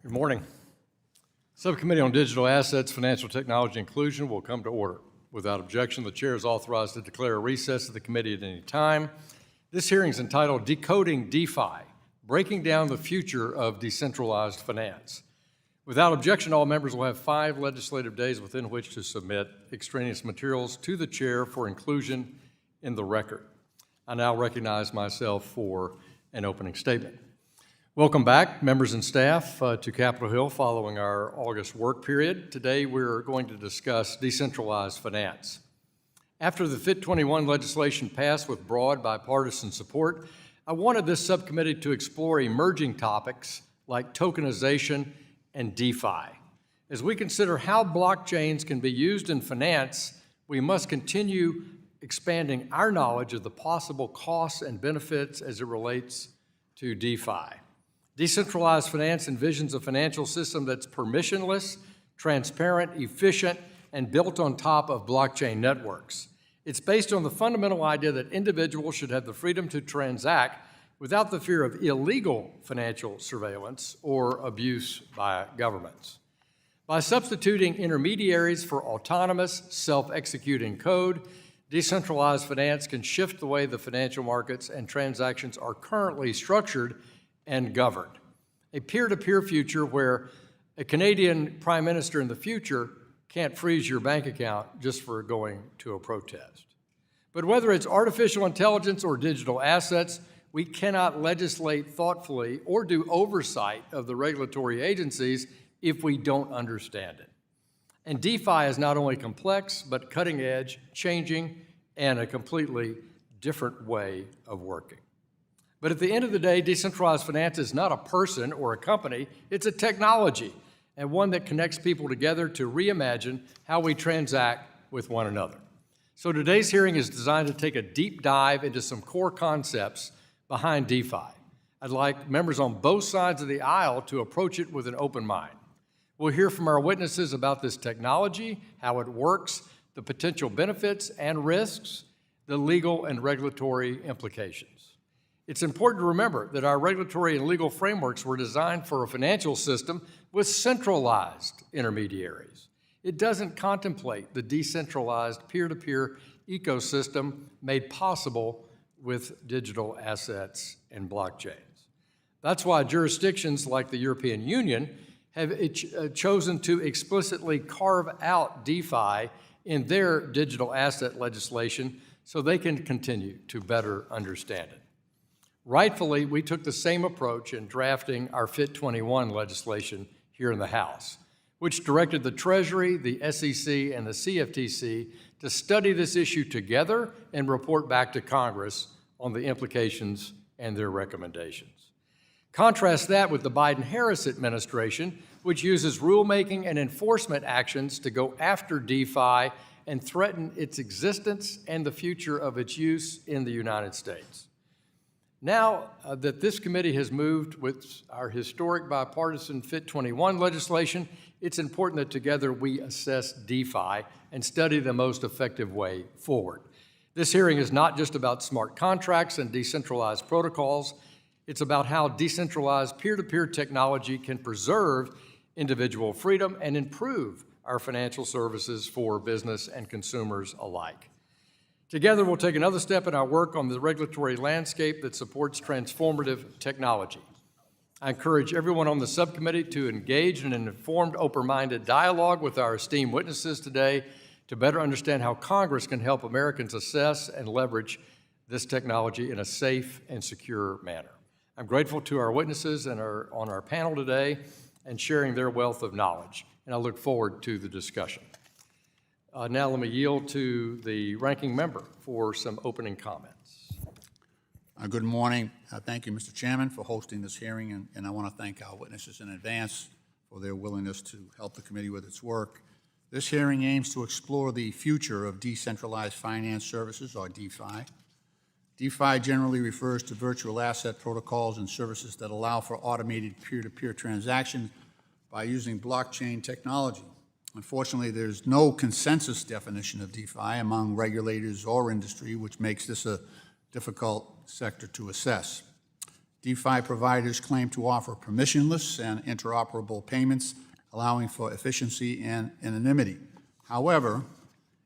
Good morning. Subcommittee on Digital Assets, Financial Technology Inclusion will come to order. Without objection, the chair is authorized to declare a recess of the committee at any time. This hearing is entitled Decoding DeFi, Breaking Down the Future of Decentralized Finance. Without objection, all members will have 5 legislative days within which to submit extraneous materials to the chair for inclusion in the record. I now recognize myself for an opening statement. Welcome back, members and staff, to Capitol Hill following our August work period. Today we're going to discuss decentralized finance. After the FIT21 legislation passed with broad bipartisan support, I wanted this subcommittee to explore emerging topics like tokenization and DeFi. As we consider how blockchains can be used in finance, we must continue expanding our knowledge of the possible costs and benefits as it relates to DeFi. Decentralized finance envisions a financial system that's permissionless, transparent, efficient, and built on top of blockchain networks. It's based on the fundamental idea that individuals should have the freedom to transact without the fear of illegal financial surveillance or abuse by governments. By substituting intermediaries for autonomous, self-executing code, decentralized finance can shift the way the financial markets and transactions are currently structured and governed. A peer-to-peer future where a Canadian prime minister in the future can't freeze your bank account just for going to a protest. But whether it's artificial intelligence or digital assets, we cannot legislate thoughtfully or do oversight of the regulatory agencies if we don't understand it. And DeFi is not only complex, but cutting edge, changing, and a completely different way of working. But at the end of the day, decentralized finance is not a person or a company, it's a technology, and one that connects people together to reimagine how we transact with one another. So today's hearing is designed to take a deep dive into some core concepts behind DeFi. I'd like members on both sides of the aisle to approach it with an open mind. We'll hear from our witnesses about this technology, how it works, the potential benefits and risks, the legal and regulatory implications. It's important to remember that our regulatory and legal frameworks were designed for a financial system with centralized intermediaries. It doesn't contemplate the decentralized peer-to-peer ecosystem made possible with digital assets and blockchains. That's why jurisdictions like the European Union have chosen to explicitly carve out DeFi in their digital asset legislation so they can continue to better understand it. Rightfully, we took the same approach in drafting our FIT21 legislation here in the House, which directed the Treasury, the SEC, and the CFTC to study this issue together and report back to Congress on the implications and their recommendations. Contrast that with the Biden-Harris administration, which uses rulemaking and enforcement actions to go after DeFi and threaten its existence and the future of its use in the United States. Now that this committee has moved with our historic bipartisan FIT21 legislation, it's important that together we assess DeFi and study the most effective way forward. This hearing is not just about smart contracts and decentralized protocols. It's about how decentralized peer-to-peer technology can preserve individual freedom and improve our financial services for business and consumers alike. Together, we'll take another step in our work on the regulatory landscape that supports transformative technology. I encourage everyone on the subcommittee to engage in an informed, open-minded dialogue with our esteemed witnesses today to better understand how Congress can help Americans assess and leverage this technology in a safe and secure manner. I'm grateful to our witnesses and on our panel today and sharing their wealth of knowledge, and I look forward to the discussion. Now let me yield to the ranking member for some opening comments. Good morning. Thank you, Mr. Chairman, for hosting this hearing, and I want to thank our witnesses in advance for their willingness to help the committee with its work. This hearing aims to explore the future of decentralized finance services, or DeFi. DeFi generally refers to virtual asset protocols and services that allow for automated peer-to-peer transactions by using blockchain technology. Unfortunately, there's no consensus definition of DeFi among regulators or industry, which makes this a difficult sector to assess. DeFi providers claim to offer permissionless and interoperable payments, allowing for efficiency and anonymity. However,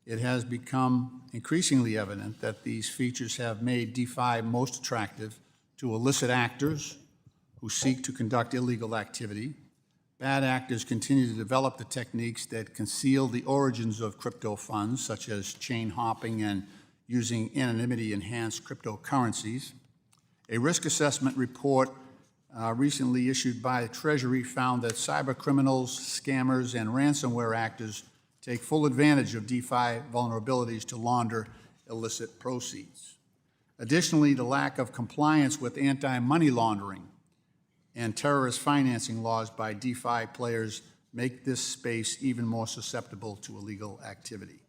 it has become increasingly evident that these features have made DeFi most attractive to illicit actors who seek to conduct illegal activity. Bad actors continue to develop the techniques that conceal the origins of crypto funds, such as chain hopping and using anonymity-enhanced cryptocurrencies. A risk assessment report recently issued by the Treasury found that cyber criminals, scammers, and ransomware actors take full advantage of DeFi vulnerabilities to launder illicit proceeds. Additionally, the lack of compliance with anti-money laundering and terrorist financing laws by DeFi players make this space even more susceptible to illegal activity.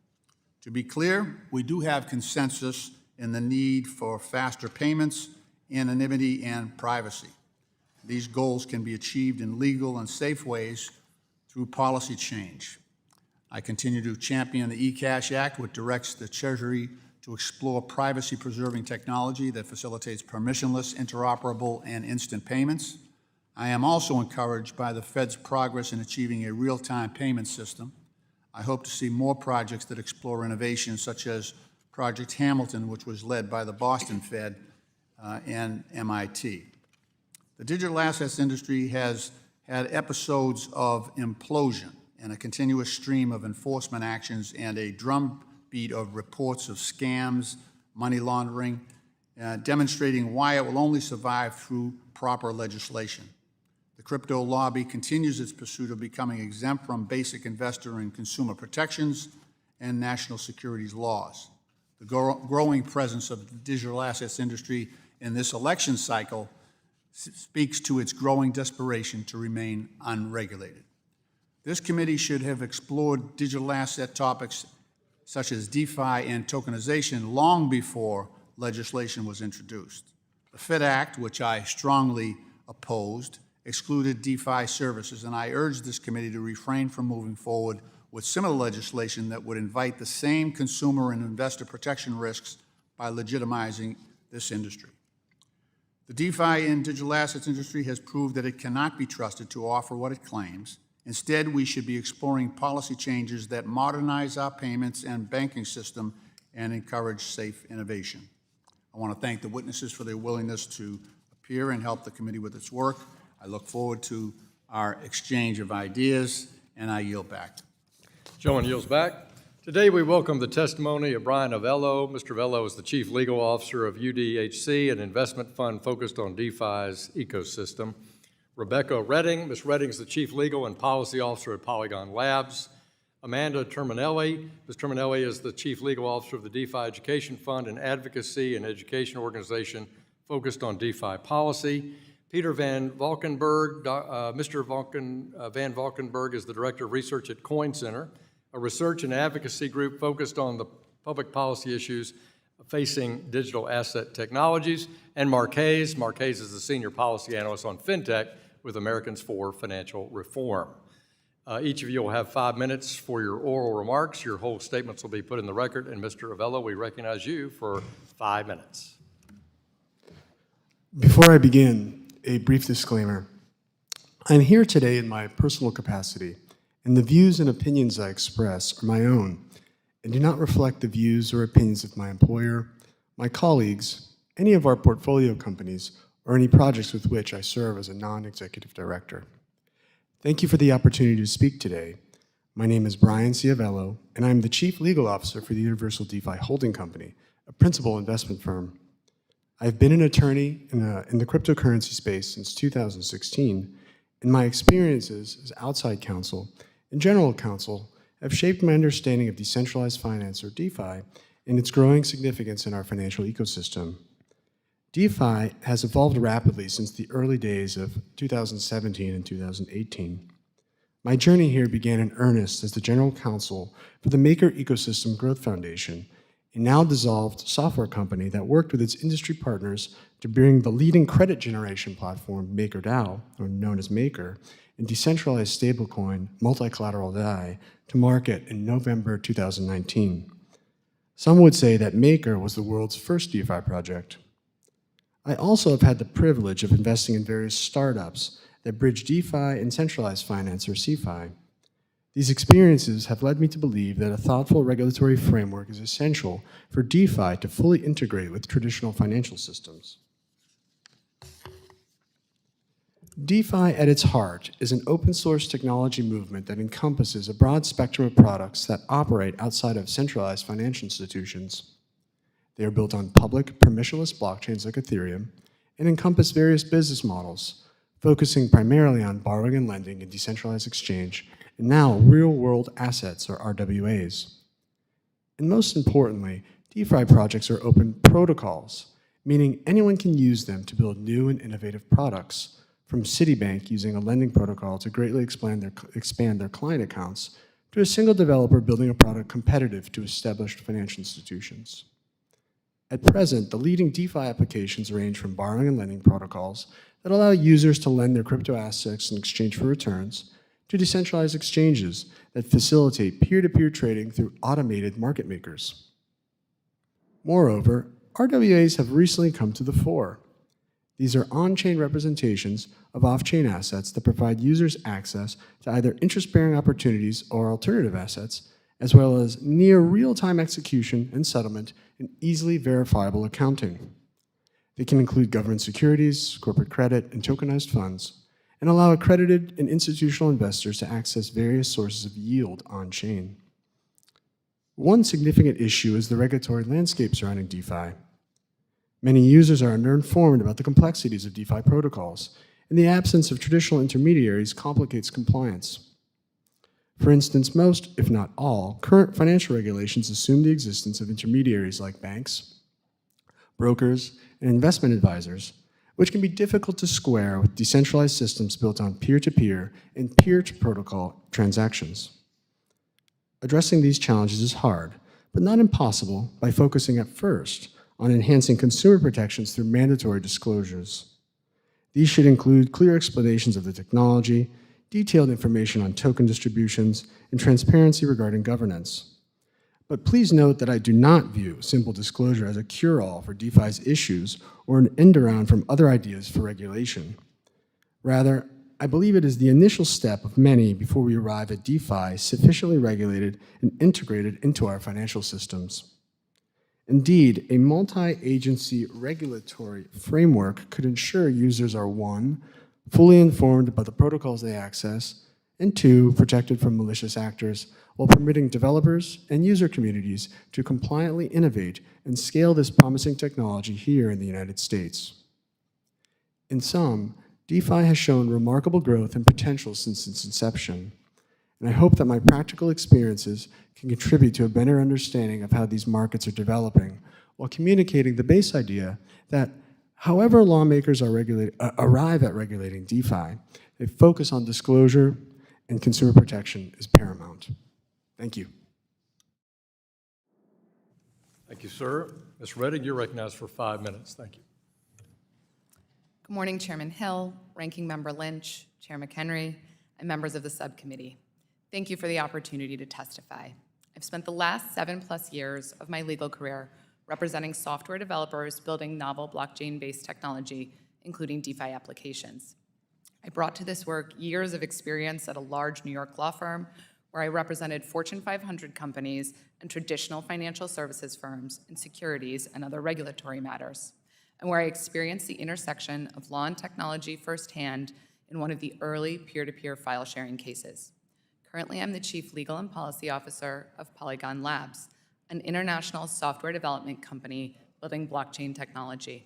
To be clear, we do have consensus in the need for faster payments, anonymity, and privacy. These goals can be achieved in legal and safe ways through policy change. I continue to champion the eCash Act, which directs the Treasury to explore privacy-preserving technology that facilitates permissionless, interoperable, and instant payments. I am also encouraged by the Fed's progress in achieving a real-time payment system. I hope to see more projects that explore innovations such as Project Hamilton, which was led by the Boston Fed and MIT. The digital assets industry has had episodes of implosion and a continuous stream of enforcement actions and a drumbeat of reports of scams, money laundering, demonstrating why it will only survive through proper legislation. The crypto lobby continues its pursuit of becoming exempt from basic investor and consumer protections and national securities laws. The growing presence of the digital assets industry in this election cycle speaks to its growing desperation to remain unregulated. This committee should have explored digital asset topics such as DeFi and tokenization long before legislation was introduced. The Fed Act, which I strongly opposed, excluded DeFi services, and I urge this committee to refrain from moving forward with similar legislation that would invite the same consumer and investor protection risks by legitimizing this industry. The DeFi and digital assets industry has proved that it cannot be trusted to offer what it claims. Instead, we should be exploring policy changes that modernize our payments and banking system and encourage safe innovation. I want to thank the witnesses for their willingness to appear and help the committee with its work. I look forward to our exchange of ideas, and I yield back. Gentleman yields back. Today we welcome the testimony of Brian Avello. Mr. Avello is the Chief Legal Officer of UDHC, an investment fund focused on DeFi's ecosystem. Rebecca Rettig. Ms. Rettig is the Chief Legal and Policy Officer at Polygon Labs. Amanda Tuminelli. Ms. Tuminelli is the Chief Legal Officer of the DeFi Education Fund, an advocacy and education organization focused on DeFi policy. Peter Van Valkenburgh. Mr. Van Valkenburgh is the Director of Research at Coin Center, a research and advocacy group focused on the public policy issues facing digital asset technologies. And Marquez is the Senior Policy Analyst on FinTech with Americans for Financial Reform. Each of you will have 5 minutes for your oral remarks. Your whole statements will be put in the record. And Mr. Avello, we recognize you for 5 minutes. Before I begin, a brief disclaimer. I'm here today in my personal capacity, and the views and opinions I express are my own and do not reflect the views or opinions of my employer, my colleagues, any of our portfolio companies, or any projects with which I serve as a non-executive director. Thank you for the opportunity to speak today. My name is Brian C. Avello, and I'm the Chief Legal Officer for the Universal DeFi Holding Company, a principal investment firm. I've been an attorney in the cryptocurrency space since 2016, and my experiences as outside counsel and general counsel have shaped my understanding of decentralized finance, or DeFi, and its growing significance in our financial ecosystem. DeFi has evolved rapidly since the early days of 2017 and 2018. My journey here began in earnest as the general counsel for the Maker Ecosystem Growth Foundation, a now dissolved software company that worked with its industry partners to bring the leading credit generation platform, MakerDAO, or known as Maker, and decentralized stablecoin, multi-collateral DAI, to market in November 2019. Some would say that Maker was the world's first DeFi project. I also have had the privilege of investing in various startups that bridge DeFi and centralized finance, or CeFi. These experiences have led me to believe that a thoughtful regulatory framework is essential for DeFi to fully integrate with traditional financial systems. DeFi at its heart is an open source technology movement that encompasses a broad spectrum of products that operate outside of centralized financial institutions. They are built on public, permissionless blockchains like Ethereum and encompass various business models, focusing primarily on borrowing and lending in decentralized exchange, and now real-world assets, or RWAs. And most importantly, DeFi projects are open protocols, meaning anyone can use them to build new and innovative products, from Citibank using a lending protocol to greatly expand their client accounts, to a single developer building a product competitive to established financial institutions. At present, the leading DeFi applications range from borrowing and lending protocols that allow users to lend their crypto assets in exchange for returns, to decentralized exchanges that facilitate peer-to-peer trading through automated market makers. Moreover, RWAs have recently come to the fore. These are on-chain representations of off-chain assets that provide users access to either interest-bearing opportunities or alternative assets, as well as near real-time execution and settlement and easily verifiable accounting. They can include government securities, corporate credit, and tokenized funds, and allow accredited and institutional investors to access various sources of yield on-chain. One significant issue is the regulatory landscape surrounding DeFi. Many users are underinformed about the complexities of DeFi protocols, and the absence of traditional intermediaries complicates compliance. For instance, most, if not all, current financial regulations assume the existence of intermediaries like banks, brokers, and investment advisors, which can be difficult to square with decentralized systems built on peer-to-peer and peer-to-protocol transactions. Addressing these challenges is hard, but not impossible, by focusing at first on enhancing consumer protections through mandatory disclosures. These should include clear explanations of the technology, detailed information on token distributions, and transparency regarding governance. But please note that I do not view simple disclosure as a cure-all for DeFi's issues or an end-around from other ideas for regulation. Rather, I believe it is the initial step of many before we arrive at DeFi sufficiently regulated and integrated into our financial systems. Indeed, a multi-agency regulatory framework could ensure users are 1, fully informed about the protocols they access, and 2, protected from malicious actors, while permitting developers and user communities to compliantly innovate and scale this promising technology here in the United States. In sum, DeFi has shown remarkable growth and potential since its inception, and I hope that my practical experiences can contribute to a better understanding of how these markets are developing, while communicating the base idea that however lawmakers arrive at regulating DeFi, they focus on disclosure and consumer protection is paramount. Thank you. Thank you, sir. Ms. Rettig, you're recognized for 5 minutes. Thank you. Good morning, Chairman Hill, Ranking Member Lynch, Chair McHenry, and members of the subcommittee. Thank you for the opportunity to testify. I've spent the last 7+ years of my legal career representing software developers building novel blockchain-based technology, including DeFi applications. I brought to this work years of experience at a large New York law firm where I represented Fortune 500 companies and traditional financial services firms in securities and other regulatory matters, and where I experienced the intersection of law and technology firsthand in one of the early peer-to-peer file sharing cases. Currently, I'm the Chief Legal and Policy Officer of Polygon Labs, an international software development company building blockchain technology.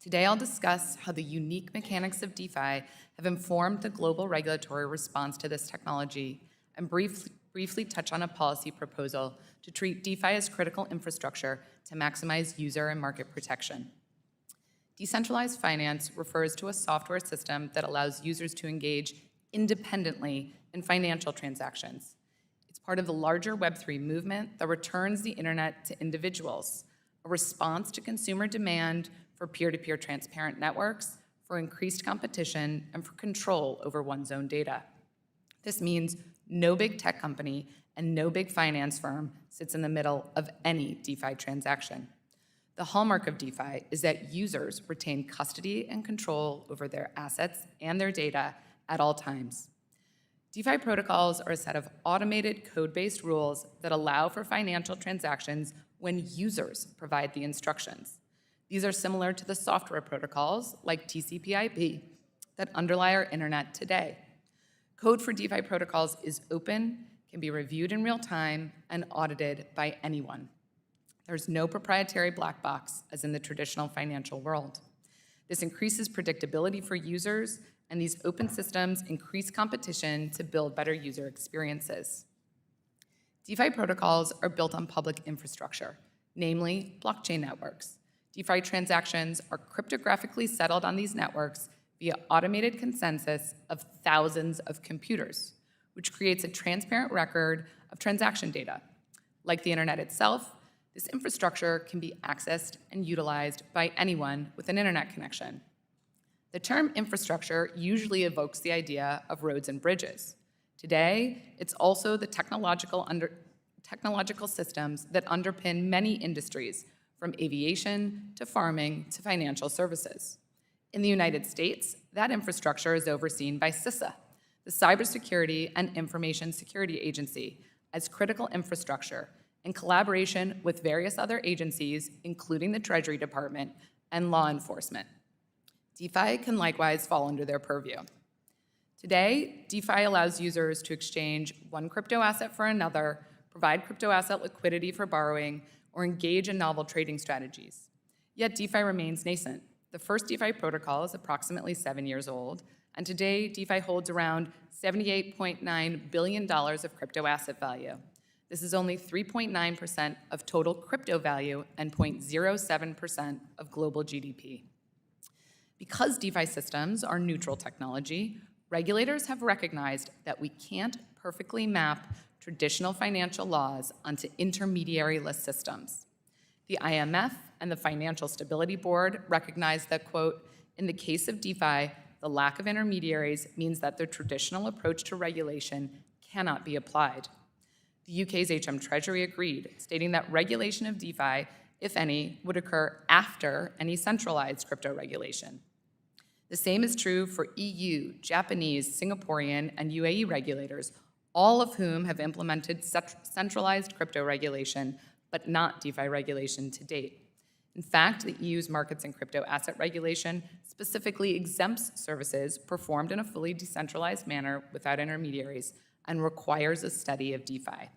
Today, I'll discuss how the unique mechanics of DeFi have informed the global regulatory response to this technology, and briefly touch on a policy proposal to treat DeFi as critical infrastructure to maximize user and market protection. Decentralized finance refers to a software system that allows users to engage independently in financial transactions. It's part of the larger Web3 movement that returns the internet to individuals, a response to consumer demand for peer-to-peer transparent networks, for increased competition, and for control over one's own data. This means no big tech company and no big finance firm sits in the middle of any DeFi transaction. The hallmark of DeFi is that users retain custody and control over their assets and their data at all times. DeFi protocols are a set of automated code-based rules that allow for financial transactions when users provide the instructions. These are similar to the software protocols like TCP/IP that underlie our internet today. Code for DeFi protocols is open, can be reviewed in real time, and audited by anyone. There's no proprietary black box as in the traditional financial world. This increases predictability for users, and these open systems increase competition to build better user experiences. DeFi protocols are built on public infrastructure, namely blockchain networks. DeFi transactions are cryptographically settled on these networks via automated consensus of thousands of computers, which creates a transparent record of transaction data. Like the internet itself, this infrastructure can be accessed and utilized by anyone with an internet connection. The term infrastructure usually evokes the idea of roads and bridges. Today, it's also the technological systems that underpin many industries, from aviation to farming to financial services. In the United States, that infrastructure is overseen by CISA, the Cybersecurity and Information Security Agency, as critical infrastructure in collaboration with various other agencies, including the Treasury Department and law enforcement. DeFi can likewise fall under their purview. Today, DeFi allows users to exchange one crypto asset for another, provide crypto asset liquidity for borrowing, or engage in novel trading strategies. Yet DeFi remains nascent. The first DeFi protocol is approximately 7 years old, and today DeFi holds around $78.9 billion of crypto asset value. This is only 3.9% of total crypto value and 0.07% of global GDP. Because DeFi systems are neutral technology, regulators have recognized that we can't perfectly map traditional financial laws onto intermediary-less systems. The IMF and the Financial Stability Board recognize that, quote, in the case of DeFi, the lack of intermediaries means that the traditional approach to regulation cannot be applied. The UK's HM Treasury agreed, stating that regulation of DeFi, if any, would occur after any centralized crypto regulation. The same is true for EU, Japanese, Singaporean, and UAE regulators, all of whom have implemented centralized crypto regulation, but not DeFi regulation to date. In fact, the EU's markets and crypto asset regulation specifically exempts services performed in a fully decentralized manner without intermediaries and requires a study of DeFi.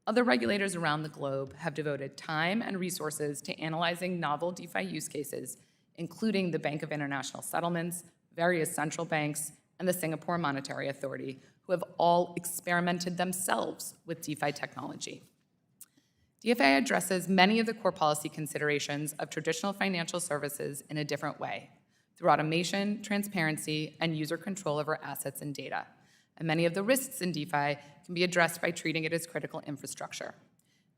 Other regulators around the globe have devoted time and resources to analyzing novel DeFi use cases, including the Bank of International Settlements, various central banks, and the Singapore Monetary Authority, who have all experimented themselves with DeFi technology. DeFi addresses many of the core policy considerations of traditional financial services in a different way, through automation, transparency, and user control over assets and data. And many of the risks in DeFi can be addressed by treating it as critical infrastructure.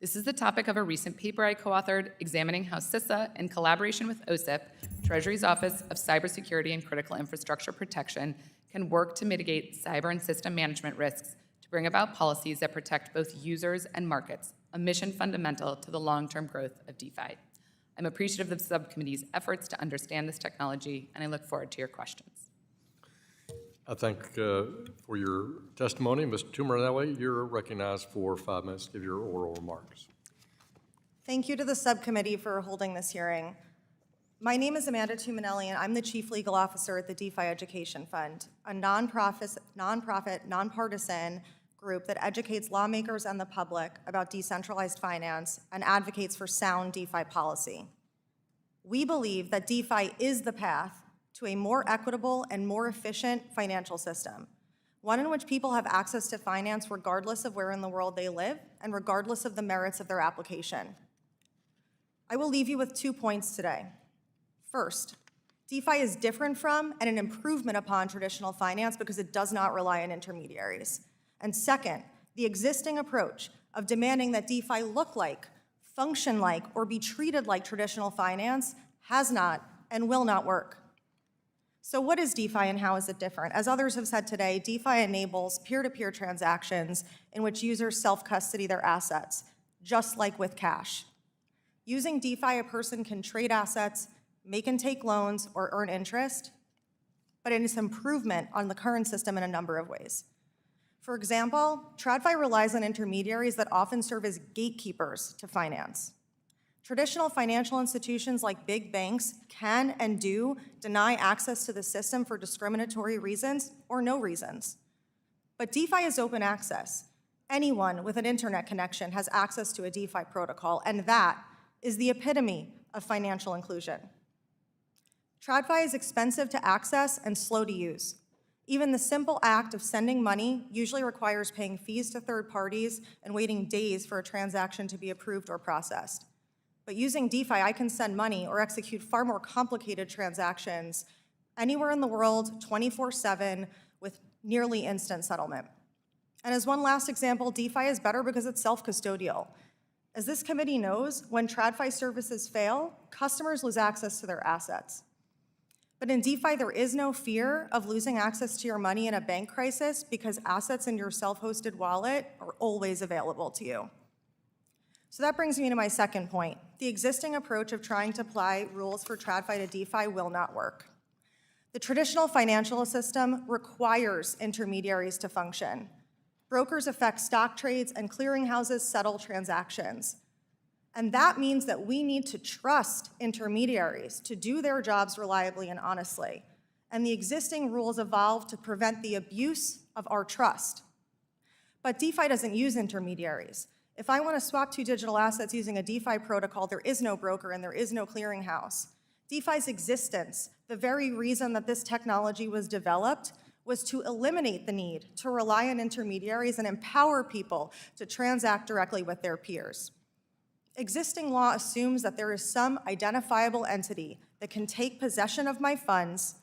This is the topic of a recent paper I co-authored examining how CISA, in collaboration with OSIP, Treasury's Office of Cybersecurity and Critical Infrastructure Protection, can work to mitigate cyber and system management risks to bring about policies that protect both users and markets, a mission fundamental to the long-term growth of DeFi. I'm appreciative of the subcommittee's efforts to understand this technology, and I look forward to your questions. I thank for your testimony. Mr. Tuminelli, you're recognized for 5 minutes to give your oral remarks. Thank you to the subcommittee for holding this hearing. My name is Amanda Tuminelli, and I'm the Chief Legal Officer at the DeFi Education Fund, a nonprofit, nonpartisan group that educates lawmakers and the public about decentralized finance and advocates for sound DeFi policy. We believe that DeFi is the path to a more equitable and more efficient financial system, one in which people have access to finance regardless of where in the world they live and regardless of the merits of their application. I will leave you with 2 points today. First, DeFi is different from and an improvement upon traditional finance because it does not rely on intermediaries. And second, the existing approach of demanding that DeFi look like, function like, or be treated like traditional finance has not and will not work. So what is DeFi and how is it different? As others have said today, DeFi enables peer-to-peer transactions in which users self-custody their assets, just like with cash. Using DeFi, a person can trade assets, make and take loans, or earn interest, but it is improvement on the current system in a number of ways. For example, TradFi relies on intermediaries that often serve as gatekeepers to finance. Traditional financial institutions like big banks can and do deny access to the system for discriminatory reasons or no reasons. But DeFi is open access. Anyone with an internet connection has access to a DeFi protocol, and that is the epitome of financial inclusion. TradFi is expensive to access and slow to use. Even the simple act of sending money usually requires paying fees to third parties and waiting days for a transaction to be approved or processed. But using DeFi, I can send money or execute far more complicated transactions anywhere in the world, 24/7, with nearly instant settlement. And as one last example, DeFi is better because it's self-custodial. As this committee knows, when TradFi services fail, customers lose access to their assets. But in DeFi, there is no fear of losing access to your money in a bank crisis because assets in your self-hosted wallet are always available to you. So that brings me to my second point. The existing approach of trying to apply rules for TradFi to DeFi will not work. The traditional financial system requires intermediaries to function. Brokers effect stock trades and clearinghouses settle transactions. And that means that we need to trust intermediaries to do their jobs reliably and honestly. And the existing rules evolve to prevent the abuse of our trust. But DeFi doesn't use intermediaries. If I want to swap two digital assets using a DeFi protocol, there is no broker and there is no clearinghouse. DeFi's existence, the very reason that this technology was developed, was to eliminate the need to rely on intermediaries and empower people to transact directly with their peers. Existing law assumes that there is some identifiable entity that can take possession of my funds,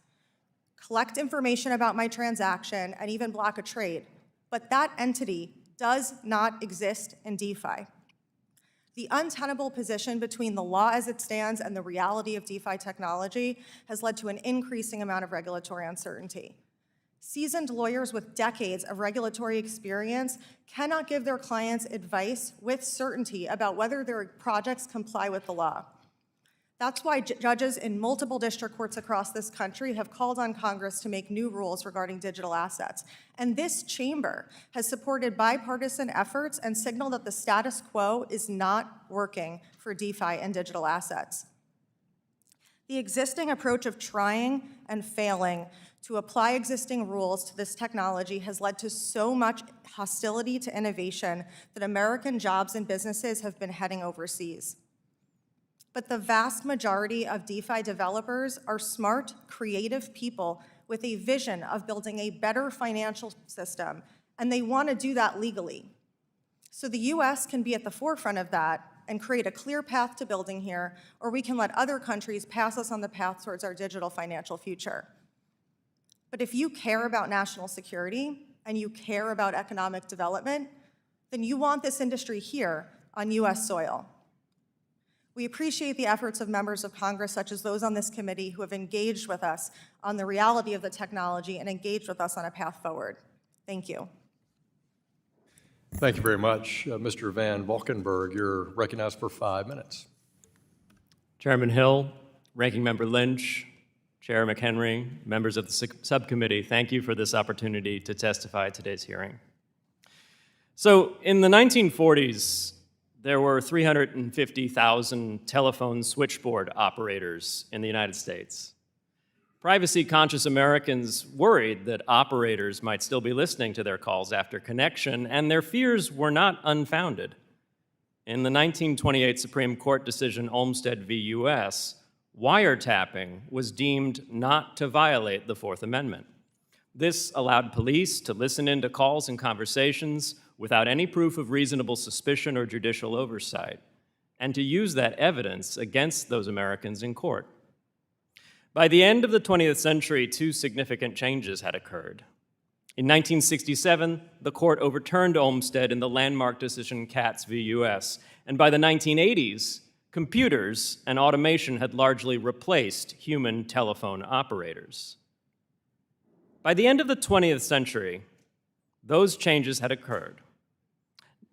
collect information about my transaction, and even block a trade. But that entity does not exist in DeFi. The untenable position between the law as it stands and the reality of DeFi technology has led to an increasing amount of regulatory uncertainty. Seasoned lawyers with decades of regulatory experience cannot give their clients advice with certainty about whether their projects comply with the law. That's why judges in multiple district courts across this country have called on Congress to make new rules regarding digital assets. And this chamber has supported bipartisan efforts and signaled that the status quo is not working for DeFi and digital assets. The existing approach of trying and failing to apply existing rules to this technology has led to so much hostility to innovation that American jobs and businesses have been heading overseas. But the vast majority of DeFi developers are smart, creative people with a vision of building a better financial system, and they want to do that legally. So the US can be at the forefront of that and create a clear path to building here, or we can let other countries pass us on the path towards our digital financial future. But if you care about national security and you care about economic development, then you want this industry here on US soil. We appreciate the efforts of members of Congress, such as those on this committee, who have engaged with us on the reality of the technology and engaged with us on a path forward. Thank you. Thank you very much. Mr. Van Valkenburgh, you're recognized for 5 minutes. Chairman Hill, Ranking Member Lynch, Chair McHenry, members of the subcommittee, thank you for this opportunity to testify at today's hearing. So in the 1940s, there were 350,000 telephone switchboard operators in the United States. Privacy-conscious Americans worried that operators might still be listening to their calls after connection, and their fears were not unfounded. In the 1928 Supreme Court decision Olmstead v. U.S., wiretapping was deemed not to violate the Fourth Amendment. This allowed police to listen into calls and conversations without any proof of reasonable suspicion or judicial oversight, and to use that evidence against those Americans in court. By the end of the 20th century, two significant changes had occurred. In 1967, the court overturned Olmstead in the landmark decision Katz v. U.S., and by the 1980s, computers and automation had largely replaced human telephone operators. By the end of the 20th century, those changes had occurred.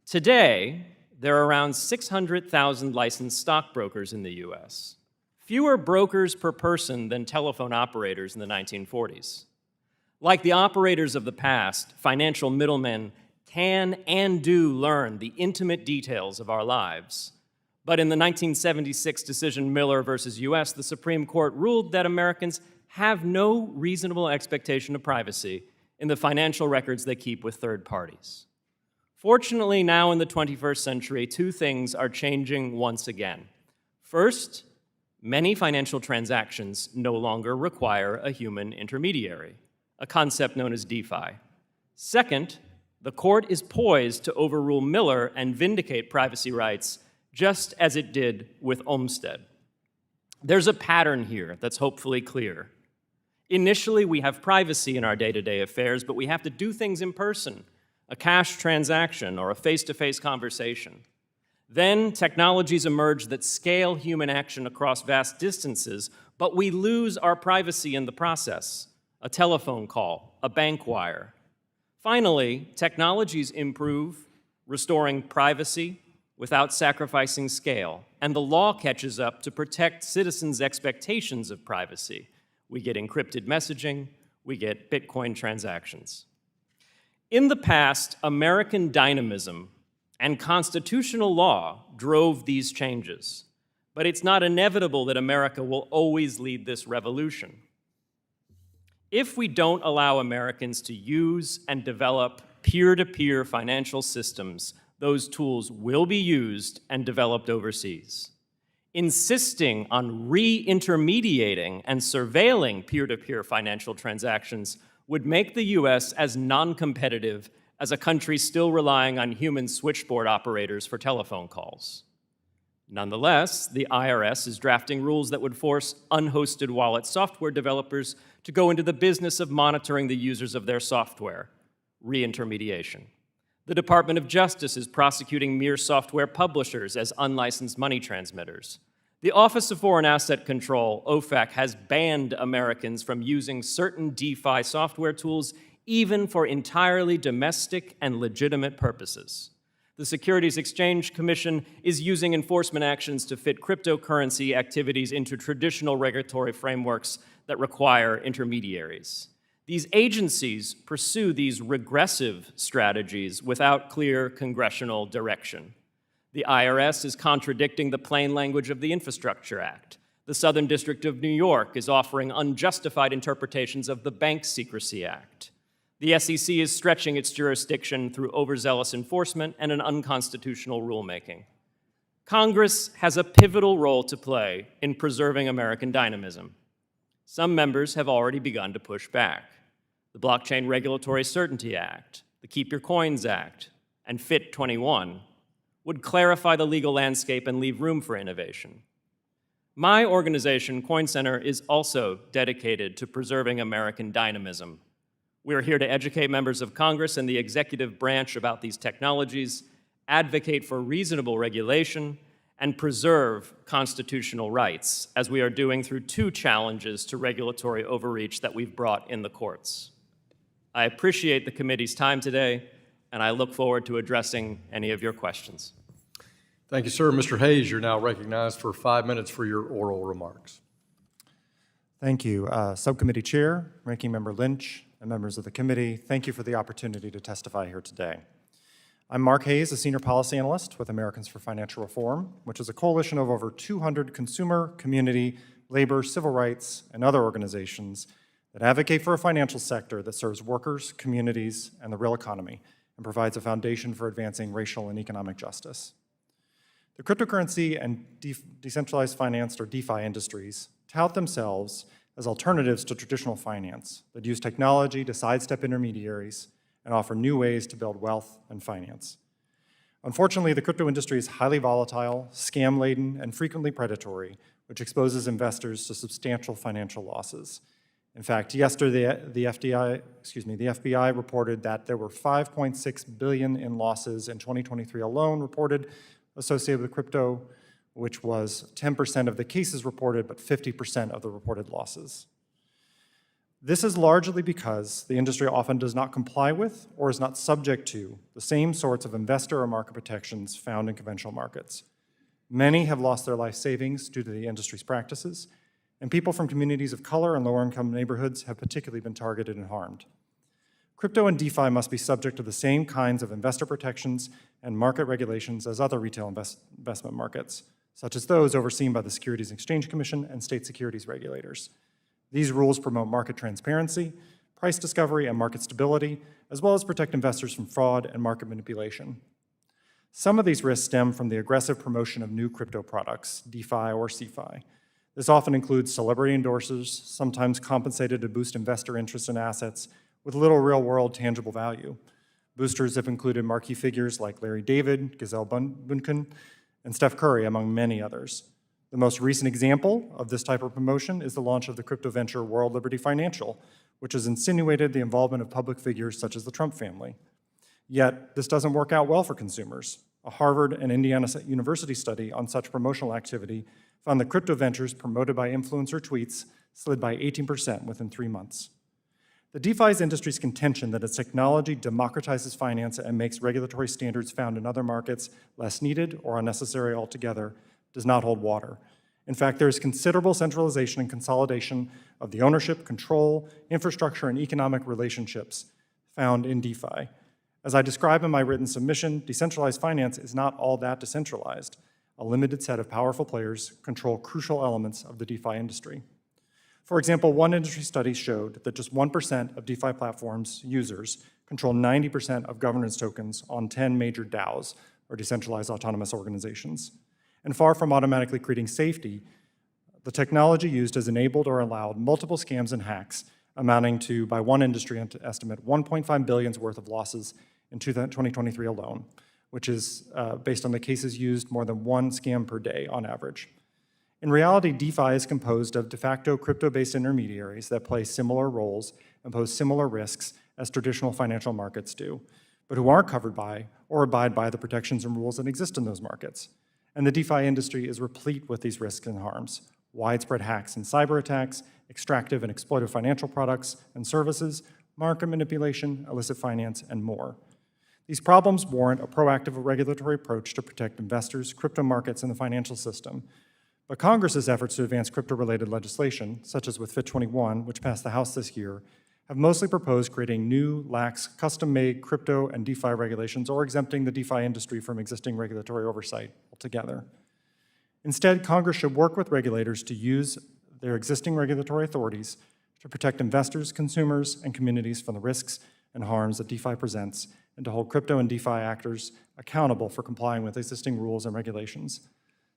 Today, there are around 600,000 licensed stockbrokers in the US, fewer brokers per person than telephone operators in the 1940s. Like the operators of the past, financial middlemen can and do learn the intimate details of our lives. But in the 1976 decision Miller versus US, the Supreme Court ruled that Americans have no reasonable expectation of privacy in the financial records they keep with third parties. Fortunately, now in the 21st century, two things are changing once again. First, many financial transactions no longer require a human intermediary, a concept known as DeFi. Second, the court is poised to overrule Miller and vindicate privacy rights just as it did with Olmstead. There's a pattern here that's hopefully clear. Initially, we have privacy in our day-to-day affairs, but we have to do things in person, a cash transaction or a face-to-face conversation. Then technologies emerge that scale human action across vast distances, but we lose our privacy in the process, a telephone call, a bank wire. Finally, technologies improve, restoring privacy without sacrificing scale, and the law catches up to protect citizens' expectations of privacy. We get encrypted messaging, we get Bitcoin transactions. In the past, American dynamism and constitutional law drove these changes, but it's not inevitable that America will always lead this revolution. If we don't allow Americans to use and develop peer-to-peer financial systems, those tools will be used and developed overseas. Insisting on re-intermediating and surveilling peer-to-peer financial transactions would make the US as non-competitive as a country still relying on human switchboard operators for telephone calls. Nonetheless, the IRS is drafting rules that would force unhosted wallet software developers to go into the business of monitoring the users of their software, re-intermediation. The Department of Justice is prosecuting mere software publishers as unlicensed money transmitters. The Office of Foreign Asset Control, OFAC, has banned Americans from using certain DeFi software tools even for entirely domestic and legitimate purposes. The Securities Exchange Commission is using enforcement actions to fit cryptocurrency activities into traditional regulatory frameworks that require intermediaries. These agencies pursue these regressive strategies without clear congressional direction. The IRS is contradicting the plain language of the Infrastructure Act. The Southern District of New York is offering unjustified interpretations of the Bank Secrecy Act. The SEC is stretching its jurisdiction through overzealous enforcement and an unconstitutional rulemaking. Congress has a pivotal role to play in preserving American dynamism. Some members have already begun to push back. The Blockchain Regulatory Certainty Act, the Keep Your Coins Act, and FIT 21 would clarify the legal landscape and leave room for innovation. My organization, Coin Center, is also dedicated to preserving American dynamism. We are here to educate members of Congress and the executive branch about these technologies, advocate for reasonable regulation, and preserve constitutional rights, as we are doing through two challenges to regulatory overreach that we've brought in the courts. I appreciate the committee's time today, and I look forward to addressing any of your questions. Thank you, sir. Mr. Hayes, you're now recognized for 5 minutes for your oral remarks. Thank you. Subcommittee Chair, Ranking Member Lynch, and members of the committee, thank you for the opportunity to testify here today. I'm Mark Hayes, a Senior Policy Analyst with Americans for Financial Reform, which is a coalition of over 200 consumer, community, labor, civil rights, and other organizations that advocate for a financial sector that serves workers, communities, and the real economy, and provides a foundation for advancing racial and economic justice. The cryptocurrency and decentralized finance, or DeFi industries, tout themselves as alternatives to traditional finance that use technology to sidestep intermediaries and offer new ways to build wealth and finance. Unfortunately, the crypto industry is highly volatile, scam-laden, and frequently predatory, which exposes investors to substantial financial losses. In fact, yesterday, the FBI reported that there were $5.6 billion in losses in 2023 alone reported associated with crypto, which was 10% of the cases reported, but 50% of the reported losses. This is largely because the industry often does not comply with or is not subject to the same sorts of investor or market protections found in conventional markets. Many have lost their life savings due to the industry's practices, and people from communities of color and lower-income neighborhoods have particularly been targeted and harmed. Crypto and DeFi must be subject to the same kinds of investor protections and market regulations as other retail investment markets, such as those overseen by the Securities and Exchange Commission and state securities regulators. These rules promote market transparency, price discovery, and market stability, as well as protect investors from fraud and market manipulation. Some of these risks stem from the aggressive promotion of new crypto products, DeFi or CeFi. This often includes celebrity endorsers, sometimes compensated to boost investor interest in assets with little real-world tangible value. Boosters have included marquee figures like Larry David, Gisele Bündchen, and Steph Curry, among many others. The most recent example of this type of promotion is the launch of the crypto venture World Liberty Financial, which has insinuated the involvement of public figures such as the Trump family. Yet, this doesn't work out well for consumers. A Harvard and Indiana University study on such promotional activity found that crypto ventures promoted by influencer tweets slid by 18% within 3 months. The DeFi industry's contention that its technology democratizes finance and makes regulatory standards found in other markets less needed or unnecessary altogether does not hold water. In fact, there is considerable centralization and consolidation of the ownership, control, infrastructure, and economic relationships found in DeFi. As I describe in my written submission, decentralized finance is not all that decentralized. A limited set of powerful players control crucial elements of the DeFi industry. For example, one industry study showed that just 1% of DeFi platforms users control 90% of governance tokens on 10 major DAOs, or decentralized autonomous organizations. And far from automatically creating safety, the technology used has enabled or allowed multiple scams and hacks amounting to, by one industry estimate, $1.5 billion worth of losses in 2023 alone, which is, based on the cases used, more than one scam per day on average. In reality, DeFi is composed of de facto crypto-based intermediaries that play similar roles and pose similar risks as traditional financial markets do, but who aren't covered by or abide by the protections and rules that exist in those markets. And the DeFi industry is replete with these risks and harms: widespread hacks and cyber attacks, extractive and exploitive financial products and services, market manipulation, illicit finance, and more. These problems warrant a proactive regulatory approach to protect investors, crypto markets, and the financial system. But Congress's efforts to advance crypto-related legislation, such as with FIT 21, which passed the House this year, have mostly proposed creating new, lax, custom-made crypto and DeFi regulations or exempting the DeFi industry from existing regulatory oversight altogether. Instead, Congress should work with regulators to use their existing regulatory authorities to protect investors, consumers, and communities from the risks and harms that DeFi presents, and to hold crypto and DeFi actors accountable for complying with existing rules and regulations.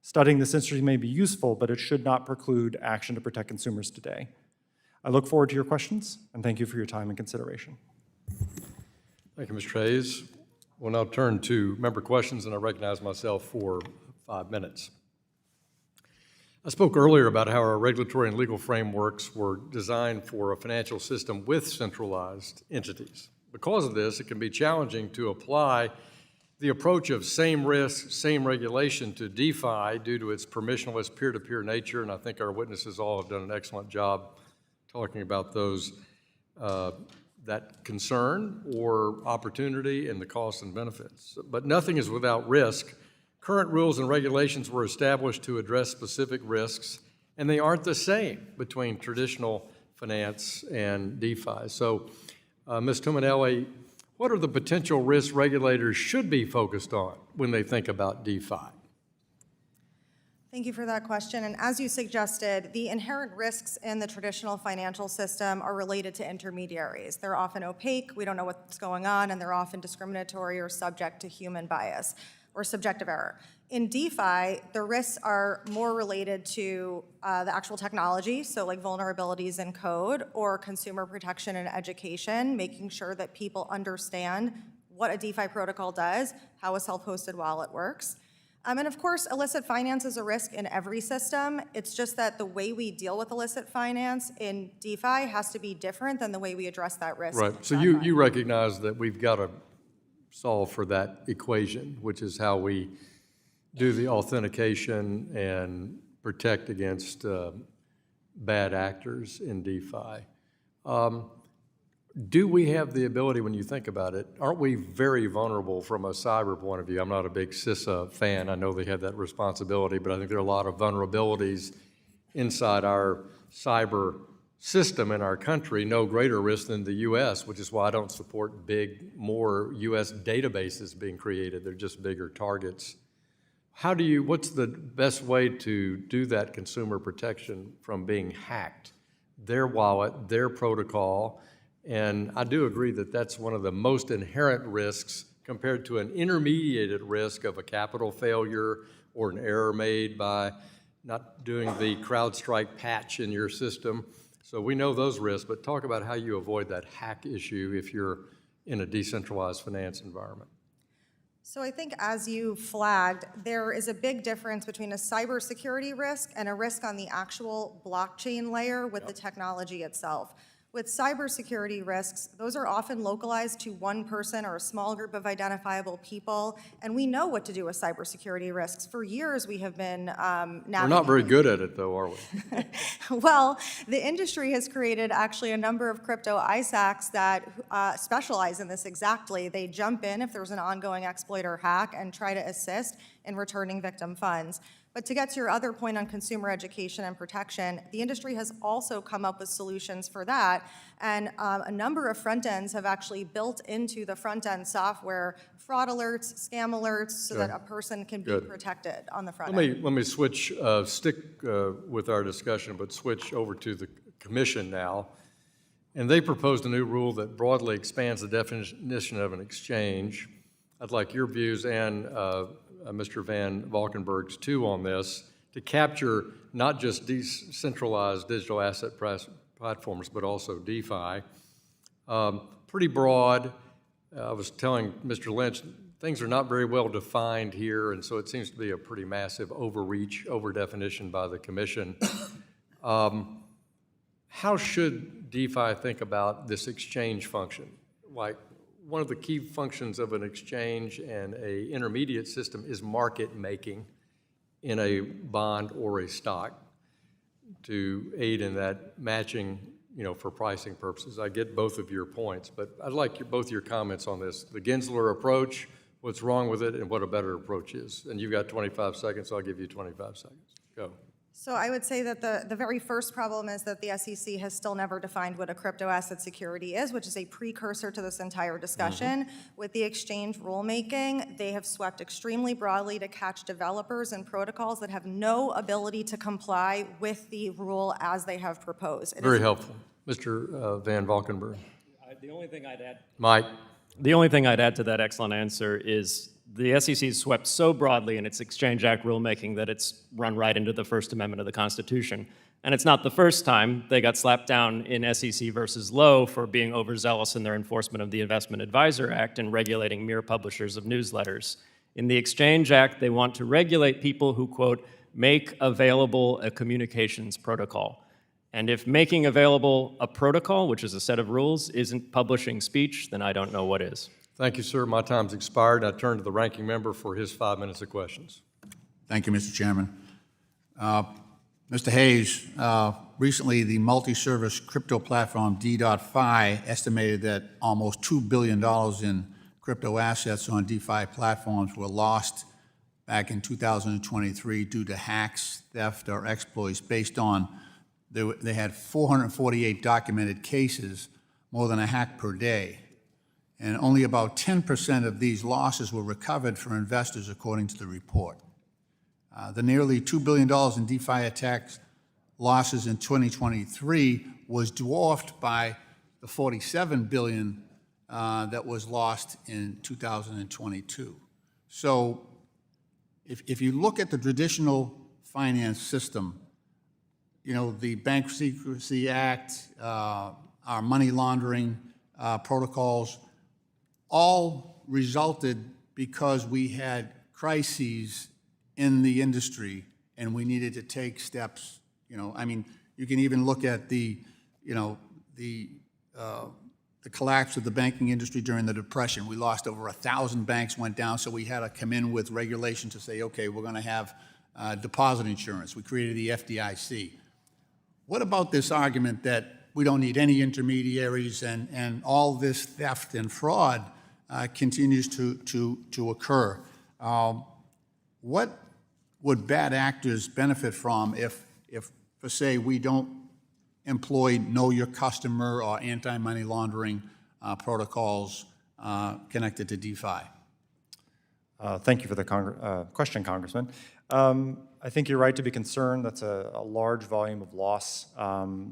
Studying this industry may be useful, but it should not preclude action to protect consumers today. I look forward to your questions, and thank you for your time and consideration. Thank you, Mr. Hayes. We'll now turn to member questions, and I recognize myself for 5 minutes. I spoke earlier about how our regulatory and legal frameworks were designed for a financial system with centralized entities. Because of this, it can be challenging to apply the approach of same risk, same regulation to DeFi due to its permissionless peer-to-peer nature, and I think our witnesses all have done an excellent job talking about those, that concern or opportunity and the costs and benefits. But nothing is without risk. Current rules and regulations were established to address specific risks, and they aren't the same between traditional finance and DeFi. So, Ms. Tuminelli, what are the potential risks regulators should be focused on when they think about DeFi? Thank you for that question. And as you suggested, the inherent risks in the traditional financial system are related to intermediaries. They're often opaque, we don't know what's going on, and they're often discriminatory or subject to human bias or subjective error. In DeFi, the risks are more related to the actual technology, so like vulnerabilities in code or consumer protection and education, making sure that people understand what a DeFi protocol does, how a self-hosted wallet works. And of course, illicit finance is a risk in every system. It's just that the way we deal with illicit finance in DeFi has to be different than the way we address that risk. Right, so you recognize that we've got to solve for that equation, which is how we do the authentication and protect against bad actors in DeFi. Do we have the ability, when you think about it, aren't we very vulnerable from a cyber point of view? I'm not a big CISA fan. I know they have that responsibility, but I think there are a lot of vulnerabilities inside our cyber system in our country, no greater risk than the U.S., which is why I don't support more U.S. databases being created. They're just bigger targets. What's the best way to do that consumer protection from being hacked? Their wallet, their protocol, and I do agree that that's one of the most inherent risks compared to an intermediated risk of a capital failure or an error made by not doing the CrowdStrike patch in your system. So we know those risks, but talk about how you avoid that hack issue if you're in a decentralized finance environment. So I think as you flagged, there is a big difference between a cybersecurity risk and a risk on the actual blockchain layer with the technology itself. With cybersecurity risks, those are often localized to one person or a small group of identifiable people, and we know what to do with cybersecurity risks. For years, we have been navigating. We're not very good at it, though, are we? Well, the industry has created actually a number of crypto ISACs that specialize in this exactly. They jump in if there's an ongoing exploit or hack and try to assist in returning victim funds. But to get to your other point on consumer education and protection, the industry has also come up with solutions for that. And a number of front ends have actually built into the front end software fraud alerts, scam alerts, so that a person can be protected on the front end. Let me switch, stick with our discussion, but switch over to the commission now. And they proposed a new rule that broadly expands the definition of an exchange. I'd like your views and Mr. Van Valkenburg's too on this, to capture not just decentralized digital asset platforms, but also DeFi. Pretty broad. I was telling Mr. Lynch, things are not very well defined here, and so it seems to be a pretty massive overreach, over-definition by the commission. How should DeFi think about this exchange function? Like, one of the key functions of an exchange and an intermediate system is market making in a bond or a stock to aid in that matching, for pricing purposes. I get both of your points, but I'd like both your comments on this. The Gensler approach, what's wrong with it, and what a better approach is. And you've got 25 seconds, so I'll give you 25 seconds. Go. So I would say that the very first problem is that the SEC has still never defined what a crypto asset security is, which is a precursor to this entire discussion. With the exchange rulemaking, they have swept extremely broadly to catch developers and protocols that have no ability to comply with the rule as they have proposed. Very helpful. Mr. Van Valkenburgh. The only thing I'd add. Mike. The only thing I'd add to that excellent answer is the SEC is swept so broadly in its Exchange Act rulemaking that it's run right into the First Amendment of the Constitution. And it's not the first time they got slapped down in SEC versus Lowe for being overzealous in their enforcement of the Investment Advisor Act and regulating mere publishers of newsletters. In the Exchange Act, they want to regulate people who, quote, make available a communications protocol. And if making available a protocol, which is a set of rules, isn't publishing speech, then I don't know what is. Thank you, sir. My time's expired. I turn to the ranking member for his 5 minutes of questions. Thank you, Mr. Chairman. Mr. Hayes, recently the multi-service crypto platform D.Fi estimated that almost $2 billion in crypto assets on DeFi platforms were lost back in 2023 due to hacks, theft, or exploits based on they had 448 documented cases, more than a hack per day. And only about 10% of these losses were recovered for investors, according to the report. The nearly $2 billion in DeFi attacks losses in 2023 was dwarfed by the $47 billion that was lost in 2022. So if you look at the traditional finance system, the Bank Secrecy Act, our money laundering protocols, all resulted because we had crises in the industry and we needed to take steps. You can even look at the collapse of the banking industry during the Depression. We lost over 1,000 banks went down, so we had to come in with regulation to say, okay, we're going to have deposit insurance. We created the FDIC. What about this argument that we don't need any intermediaries, and all this theft and fraud continues to occur. What would bad actors benefit from if for say, we don't employ know your customer or anti-money laundering protocols connected to DeFi? Thank you for the question, Congressman. I think you're right to be concerned. That's a large volume of loss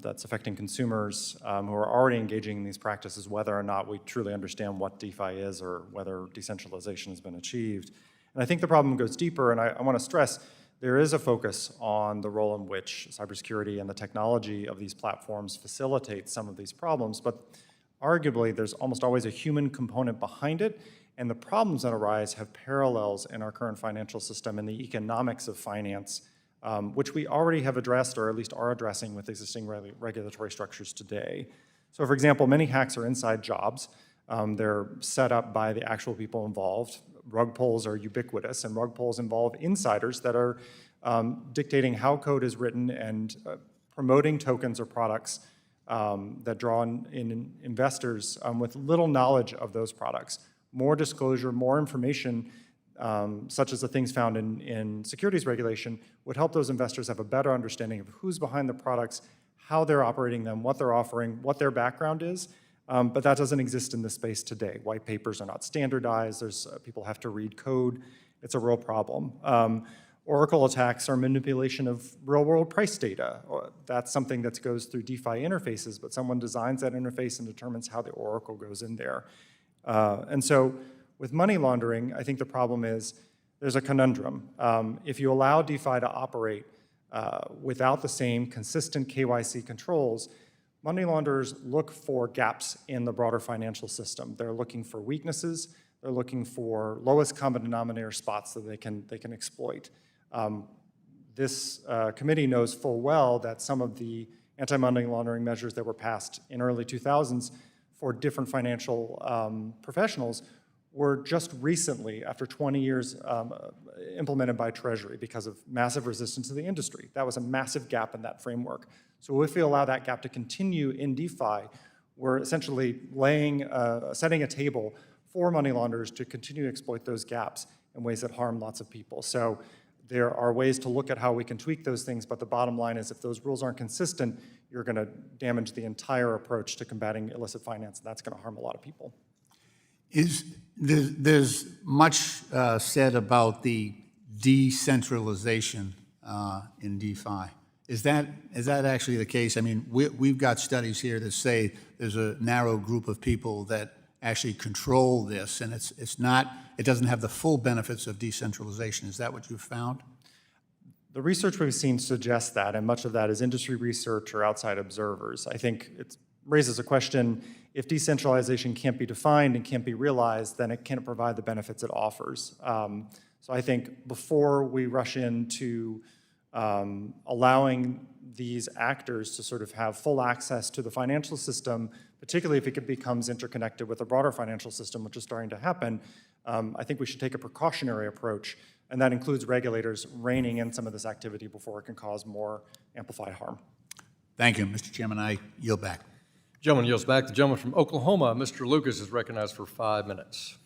that's affecting consumers who are already engaging in these practices, whether or not we truly understand what DeFi is or whether decentralization has been achieved. And I think the problem goes deeper, and I want to stress there is a focus on the role in which cybersecurity and the technology of these platforms facilitates some of these problems, but arguably there's almost always a human component behind it, and the problems that arise have parallels in our current financial system and the economics of finance, which we already have addressed or at least are addressing with existing regulatory structures today. So for example, many hacks are inside jobs. They're set up by the actual people involved. Rug pulls are ubiquitous, and rug pulls involve insiders that are dictating how code is written and promoting tokens or products that draw in investors with little knowledge of those products. More disclosure, more information, such as the things found in securities regulation, would help those investors have a better understanding of who's behind the products, how they're operating them, what they're offering, what their background is. But that doesn't exist in this space today. White papers are not standardized. People have to read code. It's a real problem. Oracle attacks are manipulation of real-world price data. That's something that goes through DeFi interfaces, but someone designs that interface and determines how the oracle goes in there. And so with money laundering, I think the problem is there's a conundrum. If you allow DeFi to operate without the same consistent KYC controls, money launderers look for gaps in the broader financial system. They're looking for weaknesses. They're looking for lowest common denominator spots that they can exploit. This committee knows full well that some of the anti-money laundering measures that were passed in early 2000s for different financial professionals were just recently, after 20 years, implemented by Treasury because of massive resistance to the industry. That was a massive gap in that framework. So if we allow that gap to continue in DeFi, we're essentially setting a table for money launderers to continue to exploit those gaps in ways that harm lots of people. So there are ways to look at how we can tweak those things, but the bottom line is if those rules aren't consistent, you're going to damage the entire approach to combating illicit finance, and that's going to harm a lot of people. There's much said about the decentralization in DeFi. Is that actually the case? I mean, we've got studies here that say there's a narrow group of people that actually control this, and it doesn't have the full benefits of decentralization. Is that what you've found? The research we've seen suggests that, and much of that is industry research or outside observers. I think it raises a question, if decentralization can't be defined and can't be realized, then it can't provide the benefits it offers. So I think before we rush into allowing these actors to sort of have full access to the financial system, particularly if it becomes interconnected with the broader financial system, which is starting to happen, I think we should take a precautionary approach, and that includes regulators reining in some of this activity before it can cause more amplified harm. Thank you, Mr. Chairman. I yield back. Gentleman yields back. The gentleman from Oklahoma, Mr. Lucas, is recognized for 5 minutes.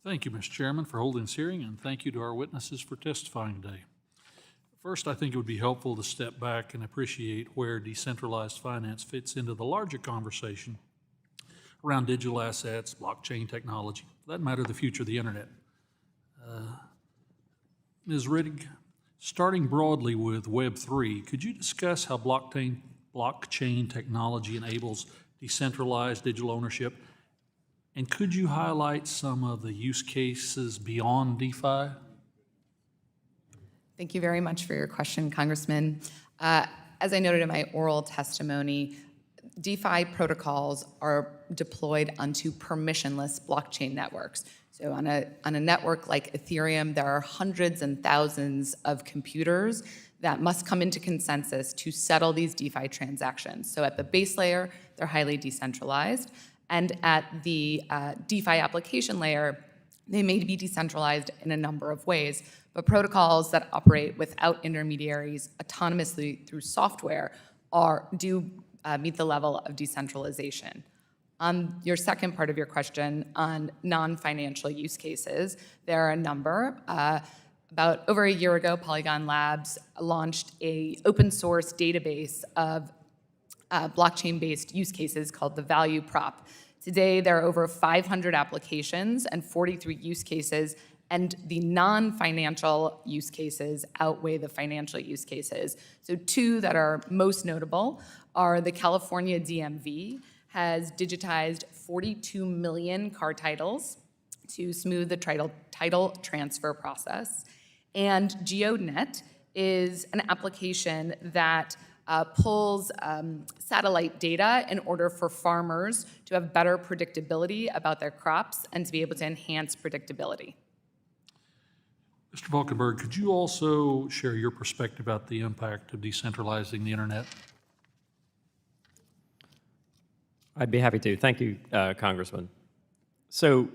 Thank you, Mr. Chairman, for holding this hearing, and thank you to our witnesses for testifying today. First, I think it would be helpful to step back and appreciate where decentralized finance fits into the larger conversation around digital assets, blockchain technology, for that matter, the future of the internet. Ms. Rettig, starting broadly with Web3, could you discuss how blockchain technology enables decentralized digital ownership? And could you highlight some of the use cases beyond DeFi? Thank you very much for your question, Congressman. As I noted in my oral testimony, DeFi protocols are deployed onto permissionless blockchain networks. So on a network like Ethereum, there are hundreds and thousands of computers that must come into consensus to settle these DeFi transactions. So at the base layer, they're highly decentralized. And at the DeFi application layer, they may be decentralized in a number of ways, but protocols that operate without intermediaries autonomously through software do meet the level of decentralization. On your second part of your question on non-financial use cases, there are a number. About over a year ago, Polygon Labs launched an open source database of blockchain-based use cases called the Value Prop. Today, there are over 500 applications and 43 use cases, and the non-financial use cases outweigh the financial use cases. So two that are most notable are the California DMV has digitized 42 million car titles to smooth the title transfer process. And GeoNet is an application that pulls satellite data in order for farmers to have better predictability about their crops and to be able to enhance predictability. Mr. Valkenburgh, could you also share your perspective about the impact of decentralizing the internet? I'd be happy to. Thank you, Congressman. So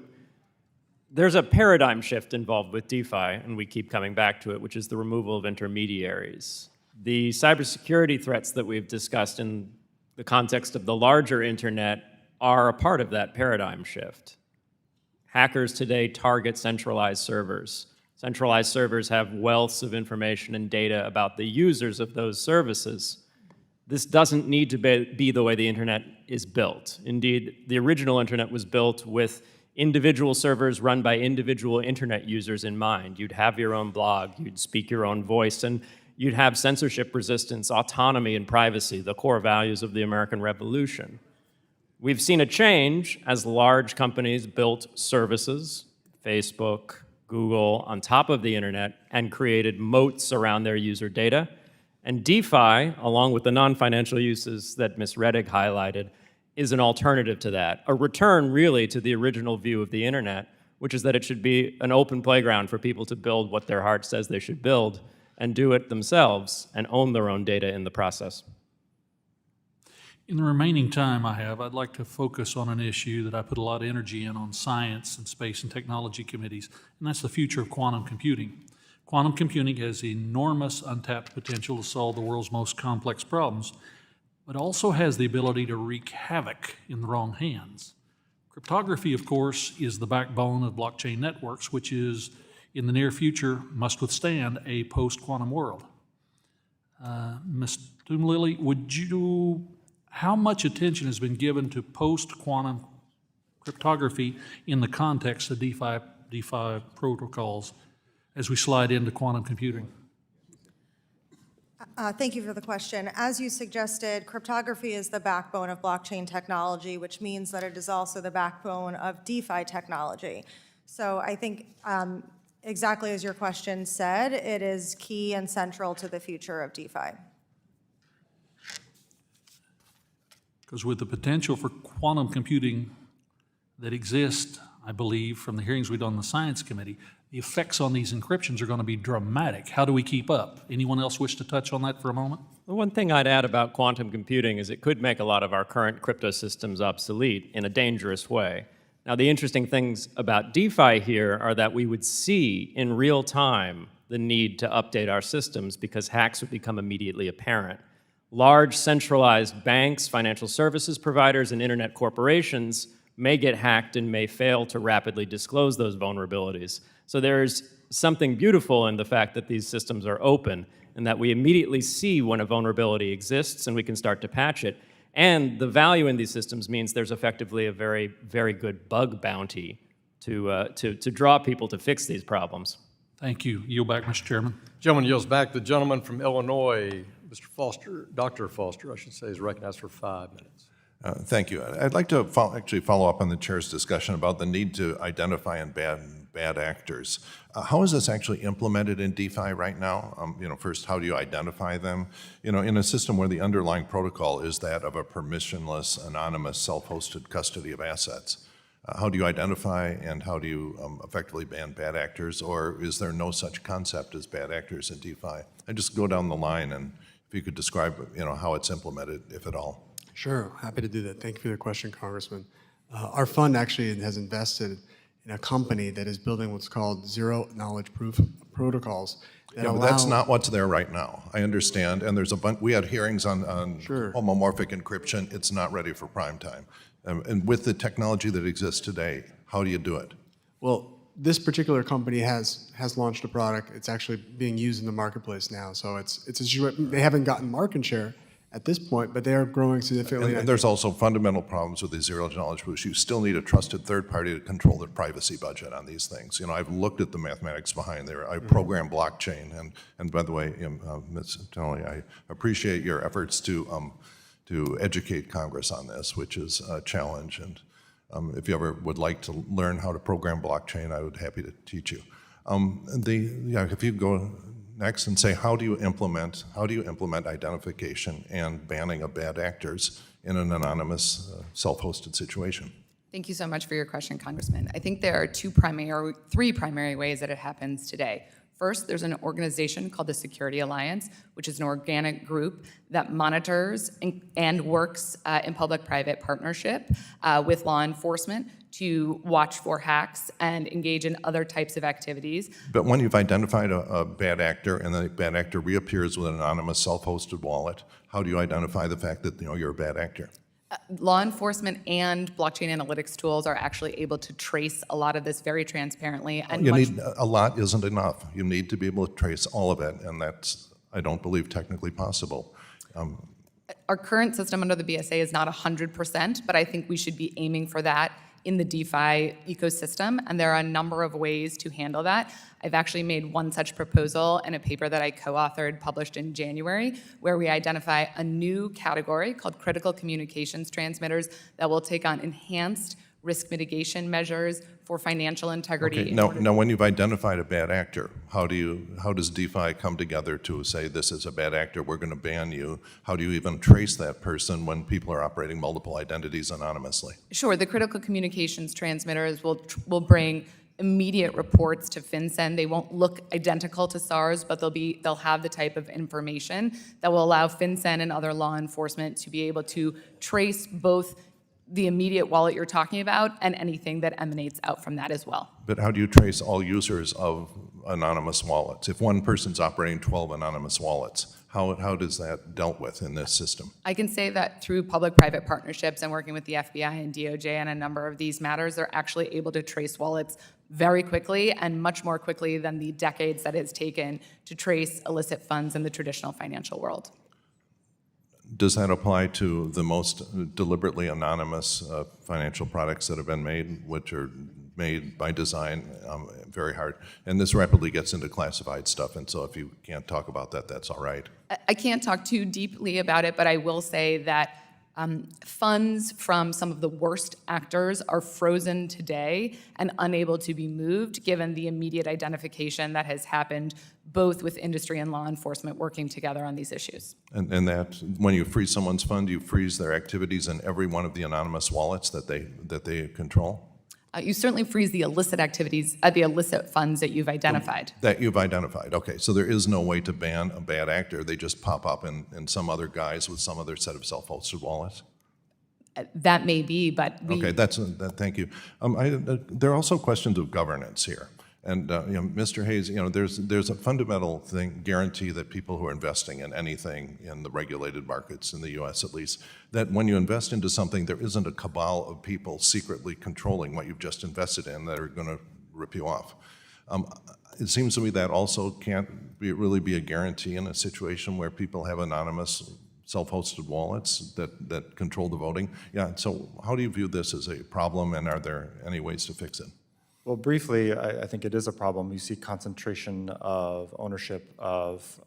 there's a paradigm shift involved with DeFi, and we keep coming back to it, which is the removal of intermediaries. The cybersecurity threats that we've discussed in the context of the larger internet are a part of that paradigm shift. Hackers today target centralized servers. Centralized servers have wealths of information and data about the users of those services. This doesn't need to be the way the internet is built. Indeed, the original internet was built with individual servers run by individual internet users in mind. You'd have your own blog, you'd speak your own voice, and you'd have censorship resistance, autonomy, and privacy, the core values of the American Revolution. We've seen a change as large companies built services, Facebook, Google, on top of the internet and created moats around their user data. And DeFi, along with the non-financial uses that Ms. Rettig highlighted, is an alternative to that, a return really to the original view of the internet, which is that it should be an open playground for people to build what their heart says they should build and do it themselves and own their own data in the process. In the remaining time I have, I'd like to focus on an issue that I put a lot of energy in on science and space and technology committees, and that's the future of quantum computing. Quantum computing has enormous untapped potential to solve the world's most complex problems, but also has the ability to wreak havoc in the wrong hands. Cryptography, of course, is the backbone of blockchain networks, which is, in the near future, must withstand a post-quantum world. Ms. Tuminelli, how much attention has been given to post-quantum cryptography in the context of DeFi protocols as we slide into quantum computing? Thank you for the question. As you suggested, cryptography is the backbone of blockchain technology, which means that it is also the backbone of DeFi technology. So I think exactly as your question said, it is key and central to the future of DeFi. Because with the potential for quantum computing that exists, I believe, from the hearings we've done in the Science Committee, the effects on these encryptions are going to be dramatic. How do we keep up? Anyone else wish to touch on that for a moment? The one thing I'd add about quantum computing is it could make a lot of our current crypto systems obsolete in a dangerous way. Now, the interesting things about DeFi here are that we would see in real time the need to update our systems because hacks would become immediately apparent. Large centralized banks, financial services providers, and internet corporations may get hacked and may fail to rapidly disclose those vulnerabilities. So there's something beautiful in the fact that these systems are open and that we immediately see when a vulnerability exists and we can start to patch it. And the value in these systems means there's effectively a very, very good bug bounty to draw people to fix these problems. Thank you. Yield back, Mr. Chairman. Gentleman yields back. The gentleman from Illinois, Mr. Foster, Dr. Foster, I should say, is recognized for 5 minutes. Thank you. I'd like to actually follow up on the chair's discussion about the need to identify bad actors. How is this actually implemented in DeFi right now? First, how do you identify them? In a system where the underlying protocol is that of a permissionless, anonymous, self-hosted custody of assets. How do you identify and how do you effectively ban bad actors, or is there no such concept as bad actors in DeFi? I just go down the line, and if you could describe, how it's implemented, if at all. Sure, happy to do that. Thank you for the question, Congressman. Our fund actually has invested in a company that is building what's called zero knowledge proof protocols that Yeah, allow. but that's not what's there right now. I understand, and there's a bunch, we had hearings on Sure. homomorphic encryption. It's not ready for prime time. And with the technology that exists today, how do you do it? Well, this particular company has launched a product. It's actually being used in the marketplace now. So they haven't gotten market share at this point, but they are growing significantly. And there's also fundamental problems with the zero knowledge proofs. You still need a trusted third party to control the privacy budget on these things. You know, I've looked at the mathematics behind there. I program blockchain, and by the way, Ms. Tuminelli, I appreciate your efforts to educate Congress on this, which is a challenge. And if you ever would like to learn how to program blockchain, I would be happy to teach you. If you go next and say, how do you implement identification and banning of bad actors in an anonymous, self-hosted situation? Thank you so much for your question, Congressman. I think there are three primary ways that it happens today. First, there's an organization called the Security Alliance, which is an organic group that monitors and works in public-private partnership with law enforcement to watch for hacks and engage in other types of activities. But when you've identified a bad actor and the bad actor reappears with an anonymous self-hosted wallet, how do you identify the fact that you're a bad actor? Law enforcement and blockchain analytics tools are actually able to trace a lot of this very transparently. And A lot isn't enough. You need to be able to trace all of it, and that's, I don't believe, technically possible. Our current system under the BSA is not 100%, but I think we should be aiming for that in the DeFi ecosystem, and there are a number of ways to handle that. I've actually made one such proposal in a paper that I co-authored, published in January, where we identify a new category called critical communications transmitters that will take on enhanced risk mitigation measures for financial integrity. Okay. Now, when you've identified a bad actor, how does DeFi come together to say this is a bad actor, we're going to ban you? How do you even trace that person when people are operating multiple identities anonymously? Sure, the critical communications transmitters will bring immediate reports to FinCEN. They won't look identical to SARS, but they'll have the type of information that will allow FinCEN and other law enforcement to be able to trace both the immediate wallet you're talking about and anything that emanates out from that as well. But how do you trace all users of anonymous wallets? If one person's operating 12 anonymous wallets, how does that dealt with in this system? I can say that through public-private partnerships and working with the FBI and DOJ on a number of these matters, they're actually able to trace wallets very quickly and much more quickly than the decades that it's taken to trace illicit funds in the traditional financial world. Does that apply to the most deliberately anonymous financial products that have been made, which are made by design very hard? And this rapidly gets into classified stuff, and so if you can't talk about that, that's all right. I can't talk too deeply about it, but I will say that funds from some of the worst actors are frozen today and unable to be moved given the immediate identification that has happened both with industry and law enforcement working together on these issues. And that when you freeze someone's fund, you freeze their activities in every one of the anonymous wallets that they control? You certainly freeze the illicit activities, the illicit funds that you've identified. That you've identified, okay. So there is no way to ban a bad actor. They just pop up in some other guise with some other set of self-hosted wallets? That may be, but Okay, thank you. There are also questions of governance here. And Mr. Hayes, there's a fundamental guarantee that people who are investing in anything in the regulated markets, in the U.S. at least, that when you invest into something, there isn't a cabal of people secretly controlling what you've just invested in that are going to rip you off. It seems to me that also can't really be a guarantee in a situation where people have anonymous self-hosted wallets that control the voting. Yeah, so how do you view this as a problem, and are there any ways to fix it? Well, briefly, I think it is a problem. You see concentration of ownership of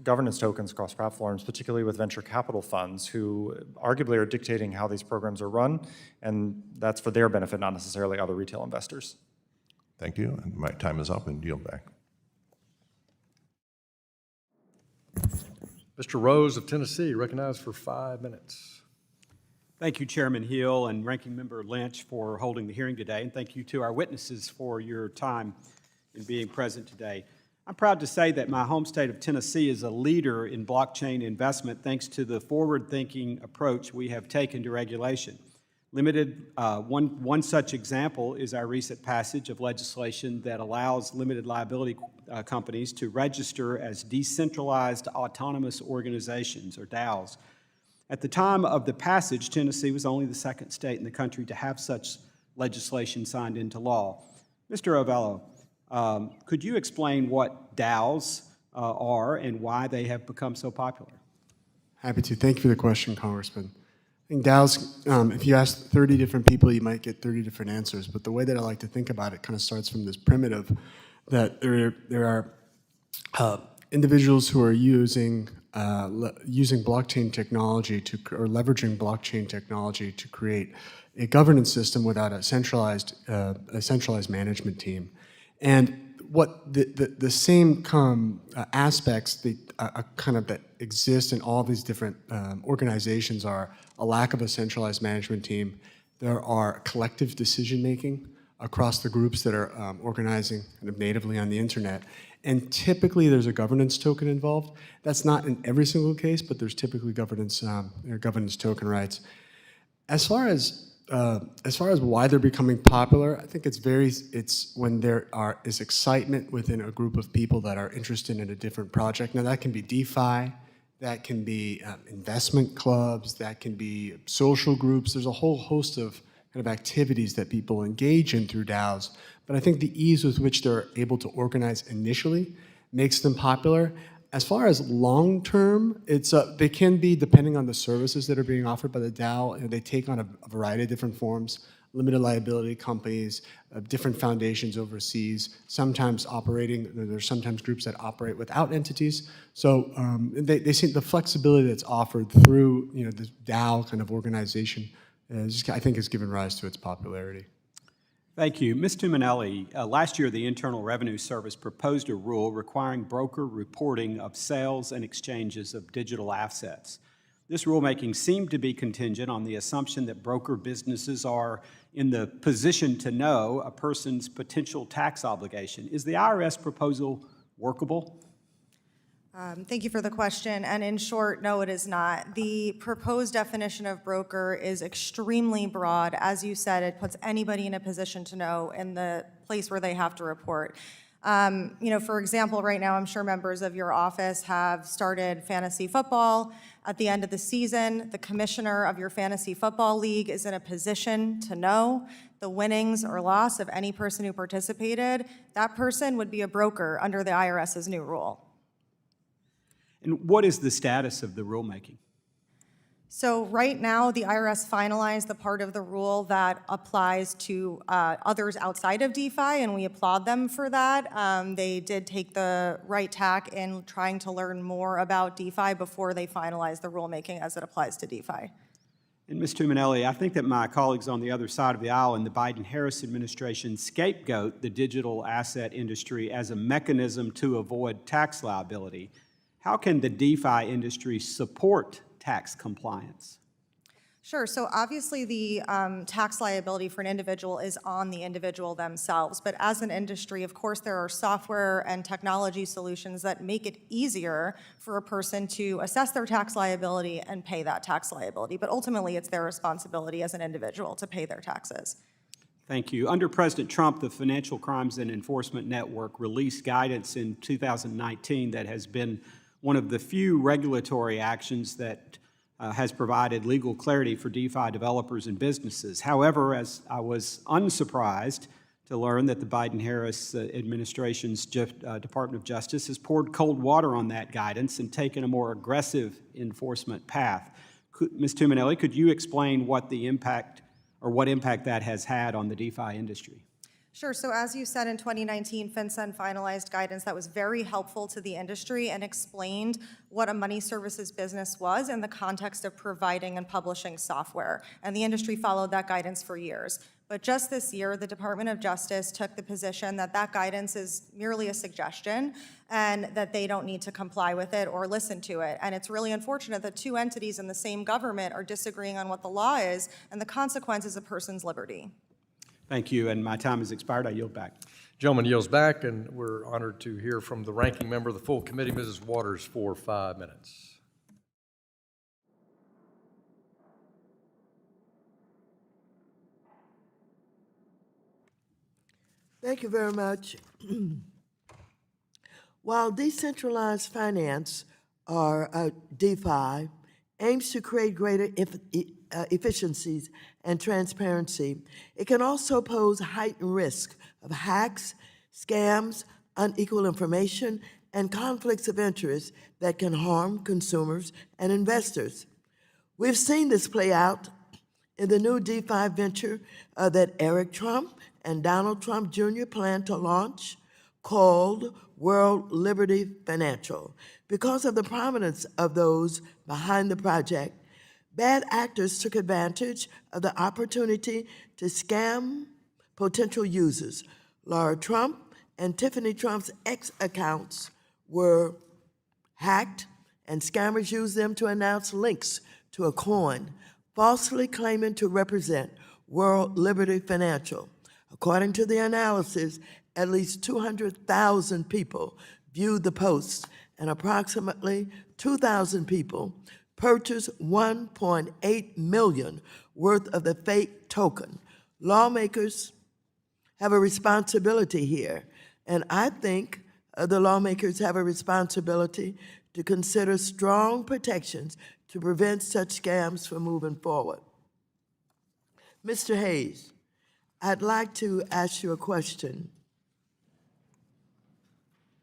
governance tokens across platforms, particularly with venture capital funds who arguably are dictating how these programs are run, and that's for their benefit, not necessarily other retail investors. Thank you, and my time is up, and yield back. Mr. Rose of Tennessee, recognized for 5 minutes. Thank you, Chairman Hill and Ranking Member Lynch, for holding the hearing today, and thank you to our witnesses for your time in being present today. I'm proud to say that my home state of Tennessee is a leader in blockchain investment thanks to the forward-thinking approach we have taken to regulation. One such example is our recent passage of legislation that allows limited liability companies to register as decentralized autonomous organizations, or DAOs. At the time of the passage, Tennessee was only the second state in the country to have such legislation signed into law. Mr. Avello, could you explain what DAOs are and why they have become so popular? Happy to. Thank you for the question, Congressman. I think DAOs, if you ask 30 different people, you might get 30 different answers. But the way that I like to think about it kind of starts from this primitive that there are individuals who are using blockchain technology or leveraging blockchain technology to create a governance system without a centralized management team. And what the same aspects that exist in all these different organizations are a lack of a centralized management team. There are collective decision-making across the groups that are organizing kind of natively on the internet. And typically there's a governance token involved. That's not in every single case, but there's typically governance token rights. As far as why they're becoming popular, I think it's when there is excitement within a group of people that are interested in a different project. Now that can be DeFi, that can be investment clubs, that can be social groups. There's a whole host of kind of activities that people engage in through DAOs. But I think the ease with which they're able to organize initially makes them popular. As far as long-term, they can be, depending on the services that are being offered by the DAO, and they take on a variety of different forms, limited liability companies, different foundations overseas, sometimes there's sometimes groups that operate without entities. So they see the flexibility that's offered through the DAO kind of organization, I think has given rise to its popularity. Thank you. Ms. Tuminelli, last year the Internal Revenue Service proposed a rule requiring broker reporting of sales and exchanges of digital assets. This rulemaking seemed to be contingent on the assumption that broker businesses are in the position to know a person's potential tax obligation. Is the IRS proposal workable? Thank you for the question. And in short, no, it is not. The proposed definition of broker is extremely broad. As you said, it puts anybody in a position to know in the place where they have to report. For example, right now, I'm sure members of your office have started fantasy football. At the end of the season, the commissioner of your fantasy football league is in a position to know the winnings or loss of any person who participated. That person would be a broker under the IRS's new rule. And what is the status of the rulemaking? So right now, the IRS finalized the part of the rule that applies to others outside of DeFi, and we applaud them for that. They did take the right tack in trying to learn more about DeFi before they finalized the rulemaking as it applies to DeFi. And Ms. Tuminelli, I think that my colleagues on the other side of the aisle in the Biden-Harris administration scapegoat the digital asset industry as a mechanism to avoid tax liability. How can the DeFi industry support tax compliance? Sure. So obviously the tax liability for an individual is on the individual themselves. But as an industry, of course, there are software and technology solutions that make it easier for a person to assess their tax liability and pay that tax liability. But ultimately, it's their responsibility as an individual to pay their taxes. Thank you. Under President Trump, the Financial Crimes and Enforcement Network released guidance in 2019 that has been one of the few regulatory actions that has provided legal clarity for DeFi developers and businesses. However, as I was unsurprised to learn that the Biden-Harris administration's Department of Justice has poured cold water on that guidance and taken a more aggressive enforcement path. Ms. Tuminelli, could you explain what impact that has had on the DeFi industry? Sure. So as you said, in 2019, FinCEN finalized guidance that was very helpful to the industry and explained what a money services business was in the context of providing and publishing software. And the industry followed that guidance for years. But just this year, the Department of Justice took the position that that guidance is merely a suggestion and that they don't need to comply with it or listen to it. And it's really unfortunate that two entities in the same government are disagreeing on what the law is and the consequence is a person's liberty. Thank you, and my time has expired. I yield back. Gentleman yields back, and we're honored to hear from the ranking member of the full committee, Mrs. Waters, for 5 minutes. Thank you very much. While decentralized finance, or DeFi, aims to create greater efficiencies and transparency, it can also pose heightened risk of hacks, scams, unequal information, and conflicts of interest that can harm consumers and investors. We've seen this play out in the new DeFi venture that Eric Trump and Donald Trump Jr. plan to launch, called World Liberty Financial. Because of the prominence of those behind the project, bad actors took advantage of the opportunity to scam potential users. Laura Trump and Tiffany Trump's ex accounts were hacked, and scammers used them to announce links to a coin, falsely claiming to represent World Liberty Financial. According to the analysis, at least 200,000 people viewed the posts, and approximately 2,000 people purchased 1.8 million worth of the fake token. Lawmakers have a responsibility here, and I think the lawmakers have a responsibility to consider strong protections to prevent such scams from moving forward. Mr. Hayes, I'd like to ask you a question.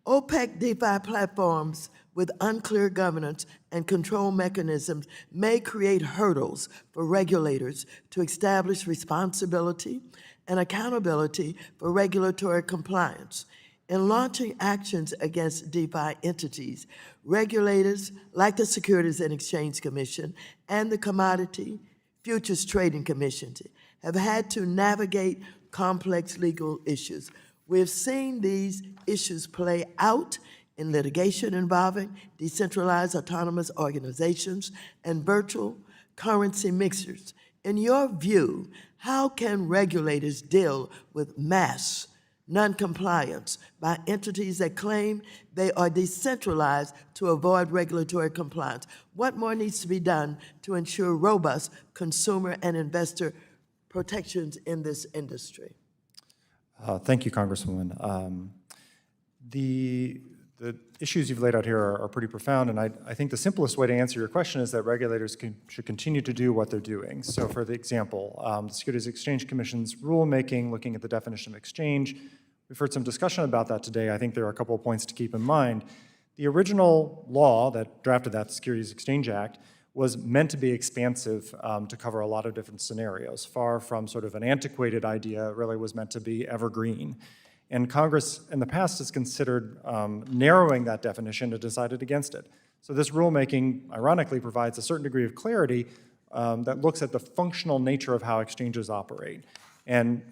opaque DeFi platforms with unclear governance and control mechanisms may create hurdles for regulators to establish responsibility and accountability for regulatory compliance. In launching actions against DeFi entities, regulators like the Securities and Exchange Commission and the Commodity Futures Trading Commission have had to navigate complex legal issues. We've seen these issues play out in litigation involving decentralized autonomous organizations and virtual currency mixers. In your view, how can regulators deal with mass non-compliance by entities that claim they are decentralized to avoid regulatory compliance? What more needs to be done to ensure robust consumer and investor protections in this industry? Thank you, Congresswoman. The issues you've laid out here are pretty profound, and I think the simplest way to answer your question is that regulators should continue to do what they're doing. So for the example, the Securities and Exchange Commission's rulemaking, looking at the definition of exchange, we've heard some discussion about that today. I think there are a couple of points to keep in mind. The original law that drafted that, the Securities Exchange Act, was meant to be expansive to cover a lot of different scenarios. Far from sort of an antiquated idea, it really was meant to be evergreen. And Congress in the past has considered narrowing that definition and decided against it. So this rulemaking, ironically, provides a certain degree of clarity that looks at the functional nature of how exchanges operate. And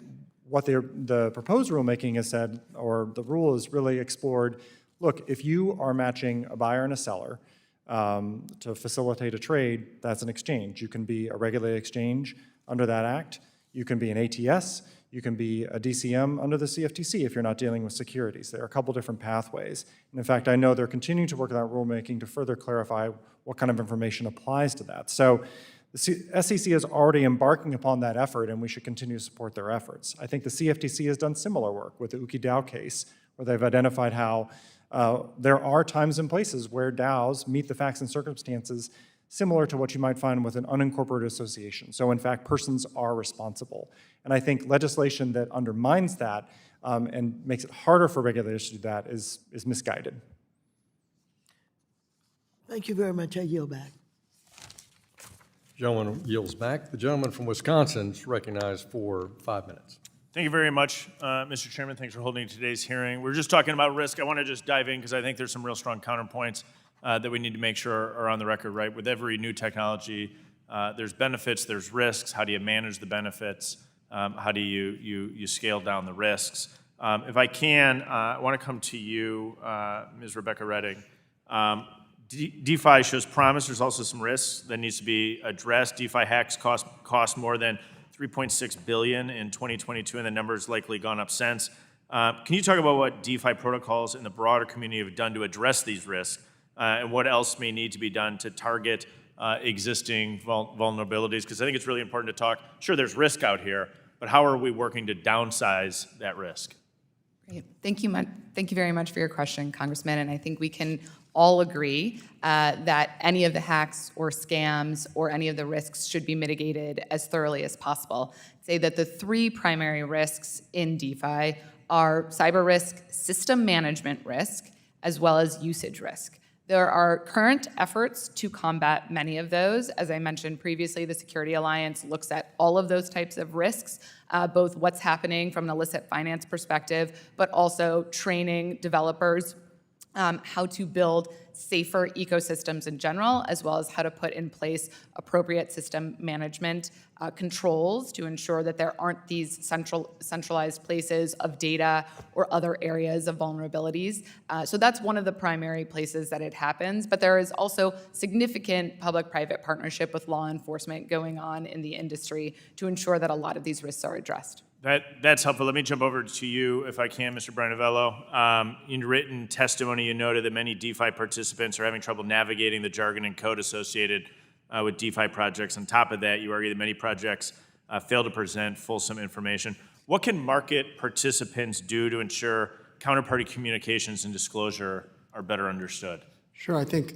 what the proposed rulemaking has said, or the rule has really explored, look, if you are matching a buyer and a seller to facilitate a trade, that's an exchange. You can be a regulated exchange under that act. You can be an ATS. You can be a DCM under the CFTC if you're not dealing with securities. There are a couple different pathways. And in fact, I know they're continuing to work on that rulemaking to further clarify what kind of information applies to that. So the SEC is already embarking upon that effort, and we should continue to support their efforts. I think the CFTC has done similar work with the UDHC case, where they've identified how there are times and places where DAOs meet the facts and circumstances similar to what you might find with an unincorporated association. So in fact, persons are responsible. And I think legislation that undermines that and makes it harder for regulators to do that is misguided. Thank you very much. I yield back. Gentleman yields back. The gentleman from Wisconsin is recognized for 5 minutes. Thank you very much, Mr. Chairman. Thanks for holding today's hearing. We're just talking about risk. I want to just dive in because I think there's some real strong counterpoints that we need to make sure are on the record, right? With every new technology, there's benefits, there's risks. How do you manage the benefits? How do you scale down the risks? If I can, I want to come to you, Ms. Rebecca Rettig. DeFi shows promise. There's also some risks that needs to be addressed. DeFi hacks cost more than $3.6 billion in 2022, and the number's likely gone up since. Can you talk about what DeFi protocols in the broader community have done to address these risks, and what else may need to be done to target existing vulnerabilities? Because I think it's really important to talk, sure, there's risk out here, but how are we working to downsize that risk? Great. Thank you very much for your question, Congressman. And I think we can all agree that any of the hacks or scams or any of the risks should be mitigated as thoroughly as possible. Say that the three primary risks in DeFi are cyber risk, system management risk, as well as usage risk. There are current efforts to combat many of those. As I mentioned previously, the Security Alliance looks at all of those types of risks, both what's happening from an illicit finance perspective, but also training developers how to build safer ecosystems in general, as well as how to put in place appropriate system management controls to ensure that there aren't these centralized places of data or other areas of vulnerabilities. So that's one of the primary places that it happens, but there is also significant public-private partnership with law enforcement going on in the industry to ensure that a lot of these risks are addressed. That's helpful. Let me jump over to you, if I can, Mr. Brian Avello. In written testimony, you noted that many DeFi participants are having trouble navigating the jargon and code associated with DeFi projects. On top of that, you argue that many projects fail to present fulsome information. What can market participants do to ensure counterparty communications and disclosure are better understood? Sure, I think,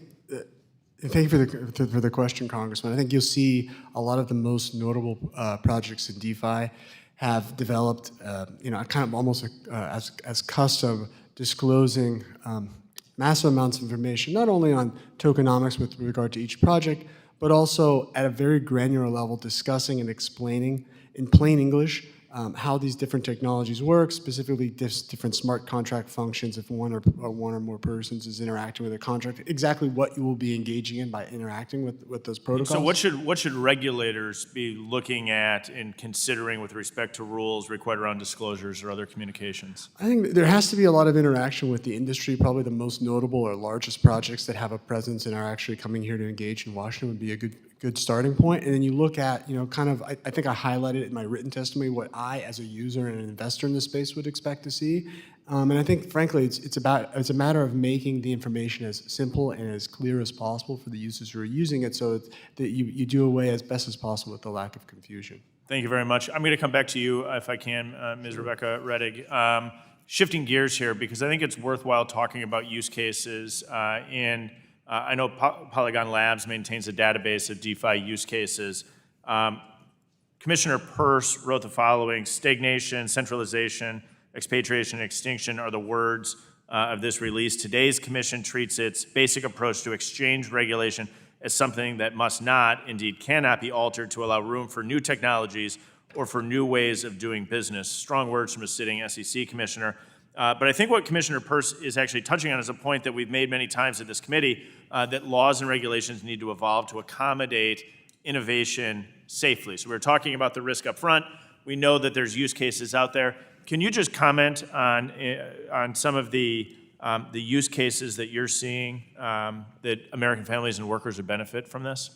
thank you for the question, Congressman. I think you'll see a lot of the most notable projects in DeFi have developed, kind of almost as custom, disclosing massive amounts of information, not only on tokenomics with regard to each project, but also at a very granular level, discussing and explaining in plain English how these different technologies work, specifically different smart contract functions if one or more persons is interacting with a contract, exactly what you will be engaging in by interacting with those protocols. So what should regulators be looking at and considering with respect to rules required around disclosures or other communications? I think there has to be a lot of interaction with the industry. Probably the most notable or largest projects that have a presence and are actually coming here to engage in Washington would be a good starting point. And then you look at, I think I highlighted in my written testimony what I, as a user and an investor in this space, would expect to see. And I think, frankly, it's a matter of making the information as simple and as clear as possible for the users who are using it, so that you do away as best as possible with the lack of confusion. Thank you very much. I'm going to come back to you, if I can, Ms. Rebecca Rettig. Shifting gears here, because I think it's worthwhile talking about use cases. I know Polygon Labs maintains a database of DeFi use cases. Commissioner Peirce wrote the following: stagnation, centralization, expatriation, and extinction are the words of this release. Today's commission treats its basic approach to exchange regulation as something that must not, indeed cannot, be altered to allow room for new technologies or for new ways of doing business. Strong words from a sitting SEC commissioner. But I think what Commissioner Peirce is actually touching on is a point that we've made many times at this committee, that laws and regulations need to evolve to accommodate innovation safely. So we're talking about the risk up front. We know that there's use cases out there. Can you just comment on some of the use cases that you're seeing that American families and workers would benefit from this?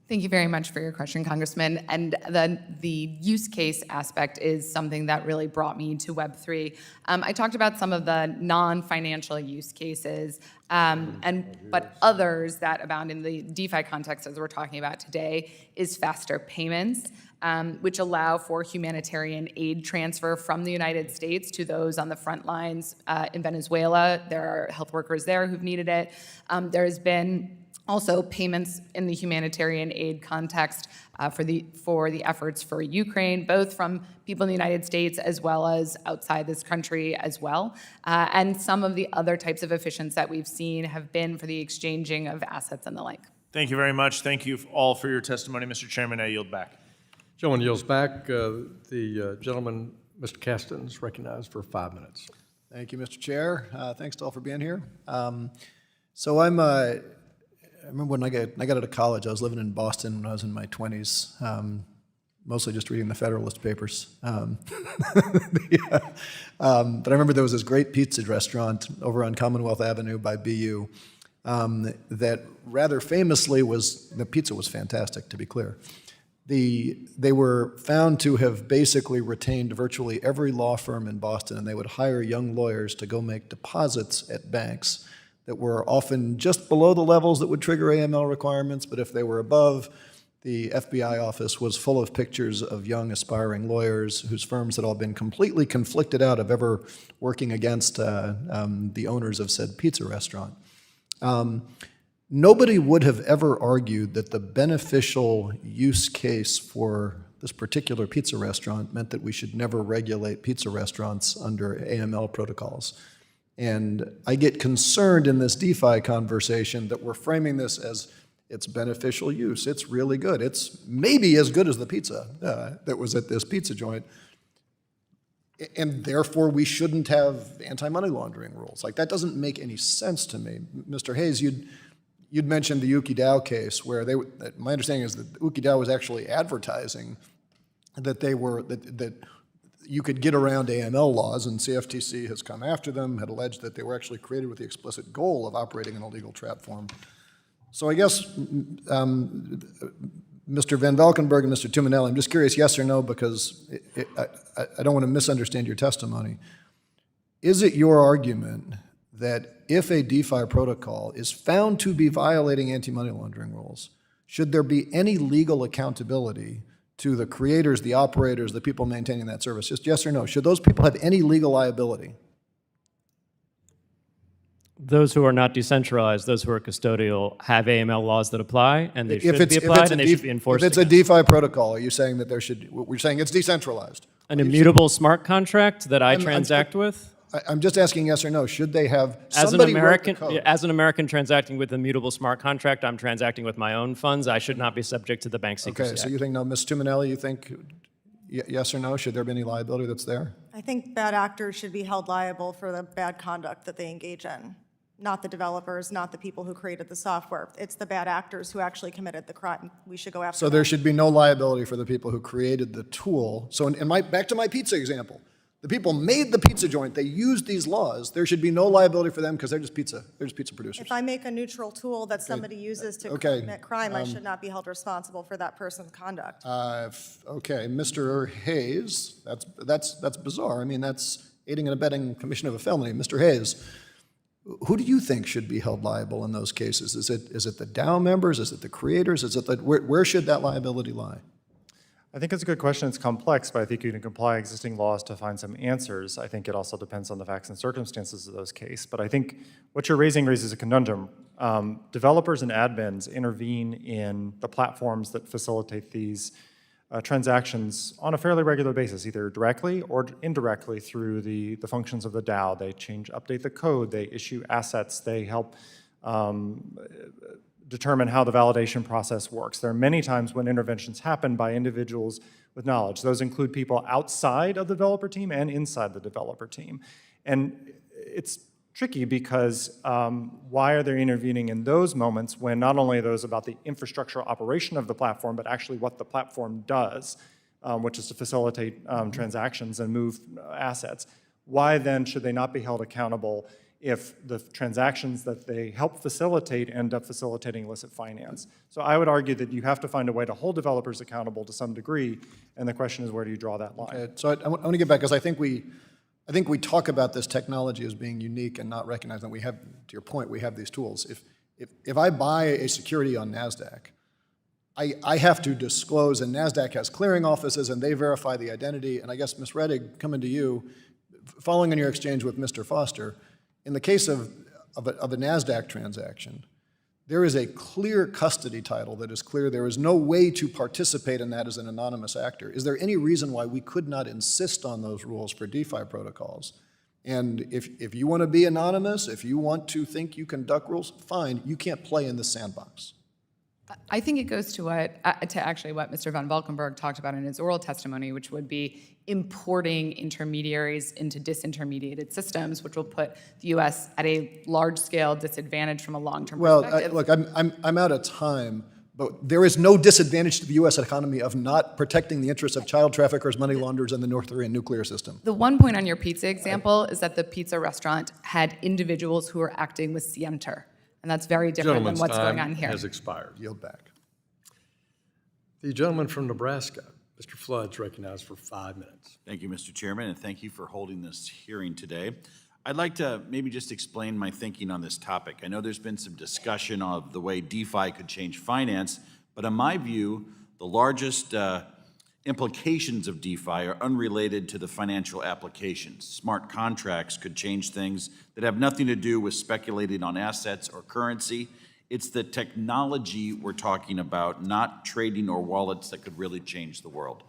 Thank you very much for your question, Congressman. And the use case aspect is something that really brought me to Web3. I talked about some of the non-financial use cases, but others that abound in the DeFi context, as we're talking about today, is faster payments, which allow for humanitarian aid transfer from the United States to those on the front lines in Venezuela. There are health workers there who've needed it. There has been also payments in the humanitarian aid context for the efforts for Ukraine, both from people in the United States as well as outside this country as well. And some of the other types of efficiencies that we've seen have been for the exchanging of assets and the like. Thank you very much. Thank you all for your testimony. Mr. Chairman, I yield back. Gentleman yields back. The gentleman, Mr. Caston, is recognized for 5 minutes. Thank you, Mr. Chair. Thanks to all for being here. I remember when I got out of college, I was living in Boston when I was in my 20s, mostly just reading the Federalist Papers. But I remember there was this great pizza restaurant over on Commonwealth Avenue by BU that rather famously the pizza was fantastic, to be clear. They were found to have basically retained virtually every law firm in Boston, and they would hire young lawyers to go make deposits at banks that were often just below the levels that would trigger AML requirements, but if they were above, the FBI office was full of pictures of young aspiring lawyers whose firms had all been completely conflicted out of ever working against the owners of said pizza restaurant. Nobody would have ever argued that the beneficial use case for this particular pizza restaurant meant that we should never regulate pizza restaurants under AML protocols. And I get concerned in this DeFi conversation that we're framing this as it's beneficial use. It's really good. It's maybe as good as the pizza that was at this pizza joint. And therefore, we shouldn't have anti-money laundering rules. Like, that doesn't make any sense to me. Mr. Hayes, you'd mentioned the UkiDAO case where my understanding is that UkiDAO was actually advertising that that you could get around AML laws, and CFTC has come after them, had alleged that they were actually created with the explicit goal of operating in a legal trap form. So I guess, Mr. Van Valkenburgh and Mr. Tuminelli, I'm just curious, yes or no, because I don't want to misunderstand your testimony. Is it your argument that if a DeFi protocol is found to be violating anti-money laundering rules, should there be any legal accountability to the creators, the operators, the people maintaining that service? Just yes or no. Should those people have any legal liability? Those who are not decentralized, those who are custodial, have AML laws that apply, and they should be applied, and they should be enforced. If it's a DeFi protocol, are you saying that there should, we're saying it's decentralized? An immutable smart contract that I transact with? I'm just asking yes or no. Should they have As an somebody wrote the American, code? as an American transacting with a mutable smart contract, I'm transacting with my own funds. I should not be subject to the Bank Secrecy Okay, so Act. you think no, Ms. Tuminelli, you think yes or no? Should there be any liability that's there? I think bad actors should be held liable for the bad conduct that they engage in. Not the developers, not the people who created the software. It's the bad actors who actually committed the crime. We should go after So them. there should be no liability for the people who created the tool. So back to my pizza example. The people made the pizza joint. They used these laws. There should be no liability for them because they're just pizza. They're just pizza producers. If I make a neutral tool that somebody uses to okay, commit crime, I should not be held responsible for that person's conduct. Okay, Mr. Hayes, that's bizarre. I mean, that's aiding and abetting commission of a felony. Mr. Hayes, who do you think should be held liable in those cases? Is it the DAO members? Is it the creators? Is it where should that liability lie? I think it's a good question. It's complex, but I think you can apply existing laws to find some answers. I think it also depends on the facts and circumstances of those cases. But I think what you're raising raises a conundrum. Developers and admins intervene in the platforms that facilitate these transactions on a fairly regular basis, either directly or indirectly through the functions of the DAO. They update the code, they issue assets, they help determine how the validation process works. There are many times when interventions happen by individuals with knowledge. Those include people outside of the developer team and inside the developer team. And it's tricky because why are they intervening in those moments when not only are those about the infrastructural operation of the platform, but actually what the platform does, which is to facilitate transactions and move assets. Why then should they not be held accountable if the transactions that they help facilitate end up facilitating illicit finance? So I would argue that you have to find a way to hold developers accountable to some degree, and the question is, where do you draw that line? Okay, so I want to get back, because I think we talk about this technology as being unique and not recognize that we have, to your point, we have these tools. If I buy a security on NASDAQ, I have to disclose, and NASDAQ has clearing offices, and they verify the identity, and I guess, Ms. Rettig, coming to you, following on your exchange with Mr. Foster, in the case of a NASDAQ transaction, there is a clear custody title that is clear. There is no way to participate in that as an anonymous actor. Is there any reason why we could not insist on those rules for DeFi protocols? And if you want to be anonymous, if you want to think you can duck rules, fine, you can't play in the sandbox. I think it goes to what Mr. Van Valkenburgh talked about in his oral testimony, which would be importing intermediaries into disintermediated systems, which will put the U.S. at a large-scale disadvantage from a long-term perspective. Look, I'm out of time, but there is no disadvantage to the U.S. economy of not protecting the interests of child traffickers, money launderers, and the North Korean nuclear system. The one point on your pizza example is that the pizza restaurant had individuals who were acting with scienter. And that's very different than what's going on here. Has expired. Yield back. The gentleman from Nebraska, Mr. Flood's recognized for 5 minutes. Thank you, Mr. Chairman, and thank you for holding this hearing today. I'd like to maybe just explain my thinking on this topic. I know there's been some discussion of the way DeFi could change finance, But in my view, the largest implications of DeFi are unrelated to the financial applications. Smart contracts could change things that have nothing to do with speculating on assets or currency. It's the technology we're talking about, not trading or wallets, that could really change the world.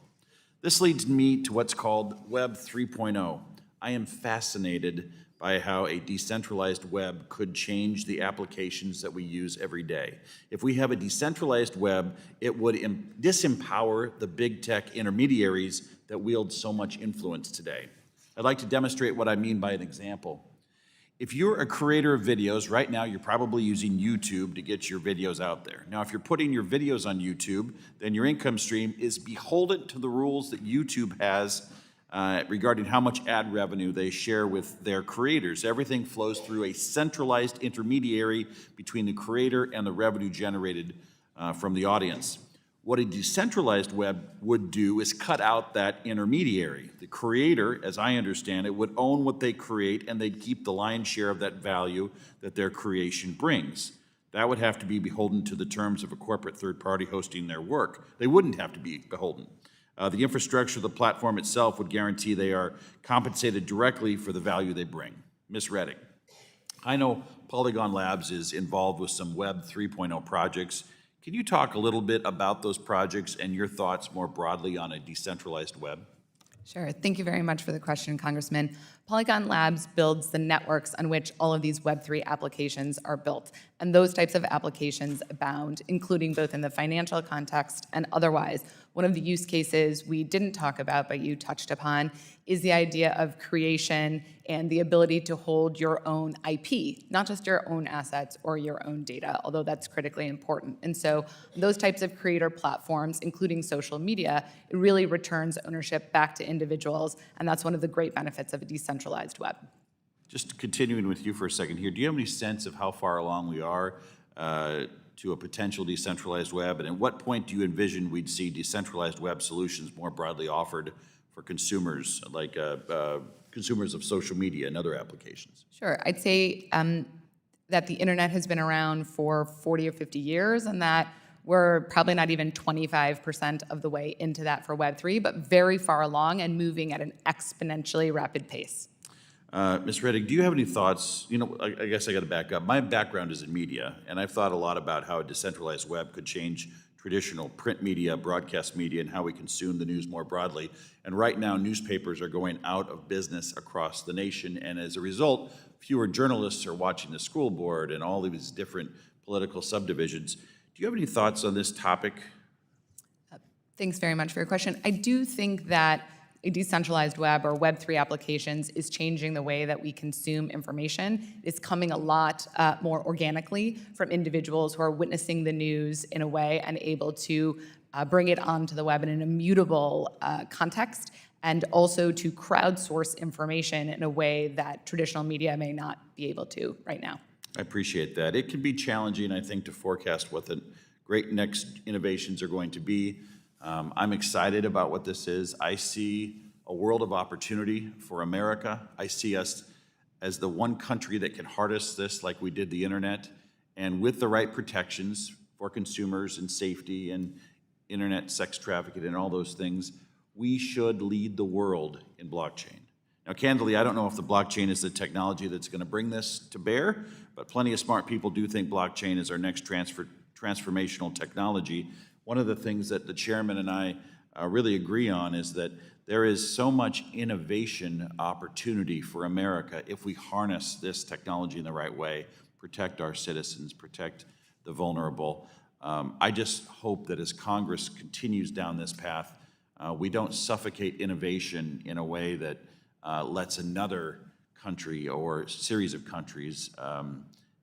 This leads me to what's called Web 3.0. I am fascinated by how a decentralized web could change the applications that we use every day. If we have a decentralized web, it would disempower the big tech intermediaries that wield so much influence today. I'd like to demonstrate what I mean by an example. If you're a creator of videos, right now you're probably using YouTube to get your videos out there. Now, if you're putting your videos on YouTube, then your income stream is beholden to the rules that YouTube has regarding how much ad revenue they share with their creators. Everything flows through a centralized intermediary between the creator and the revenue generated from the audience. What a decentralized web would do is cut out that intermediary. The creator, as I understand it, would own what they create, and they'd keep the lion's share of that value that their creation brings. That would have to be beholden to the terms of a corporate third party hosting their work. They wouldn't have to be beholden. The infrastructure of the platform itself would guarantee they are compensated directly for the value they bring. Ms. Rettig, I know Polygon Labs is involved with some Web 3.0 projects. Can you talk a little bit about those projects and your thoughts more broadly on a decentralized web? Sure. Thank you very much for the question, Congressman. Polygon Labs builds the networks on which all of these Web3 applications are built. And those types of applications abound, including both in the financial context and otherwise. One of the use cases we didn't talk about, but you touched upon, is the idea of creation and the ability to hold your own IP, not just your own assets or your own data, although that's critically important. And so those types of creator platforms, including social media, it really returns ownership back to individuals, and that's one of the great benefits of a decentralized web. Just continuing with you for a second here, do you have any sense of how far along we are to a potential decentralized web, and at what point do you envision we'd see decentralized web solutions more broadly offered for consumers, like consumers of social media and other applications? Sure. I'd say that the internet has been around for 40 or 50 years, and that we're probably not even 25% of the way into that for Web3, but very far along and moving at an exponentially rapid pace. Ms. Rettig, do you have any thoughts? You know, I guess I got to back up. My background is in media, and I've thought a lot about how a decentralized web could change traditional print media, broadcast media, and how we consume the news more broadly. And right now, newspapers are going out of business across the nation, and as a result, fewer journalists are watching the school board and all of these different political subdivisions. Do you have any thoughts on this topic? Thanks very much for your question. I do think that a decentralized web or Web3 applications is changing the way that we consume information. It's coming a lot more organically from individuals who are witnessing the news in a way and able to bring it onto the web in an immutable context, and also to crowdsource information in a way that traditional media may not be able to right now. I appreciate that. It can be challenging, I think, to forecast what the great next innovations are going to be. I'm excited about what this is. I see a world of opportunity for America. I see us as the one country that can harness this like we did the internet, and with the right protections for consumers and safety and internet sex trafficking and all those things, we should lead the world in blockchain. Now, candidly, I don't know if the blockchain is the technology that's going to bring this to bear, but plenty of smart people do think blockchain is our next transformational technology. One of the things that the chairman and I really agree on is that there is so much innovation opportunity for America if we harness this technology in the right way, protect our citizens, protect the vulnerable. I just hope that as Congress continues down this path, we don't suffocate innovation in a way that lets another country or series of countries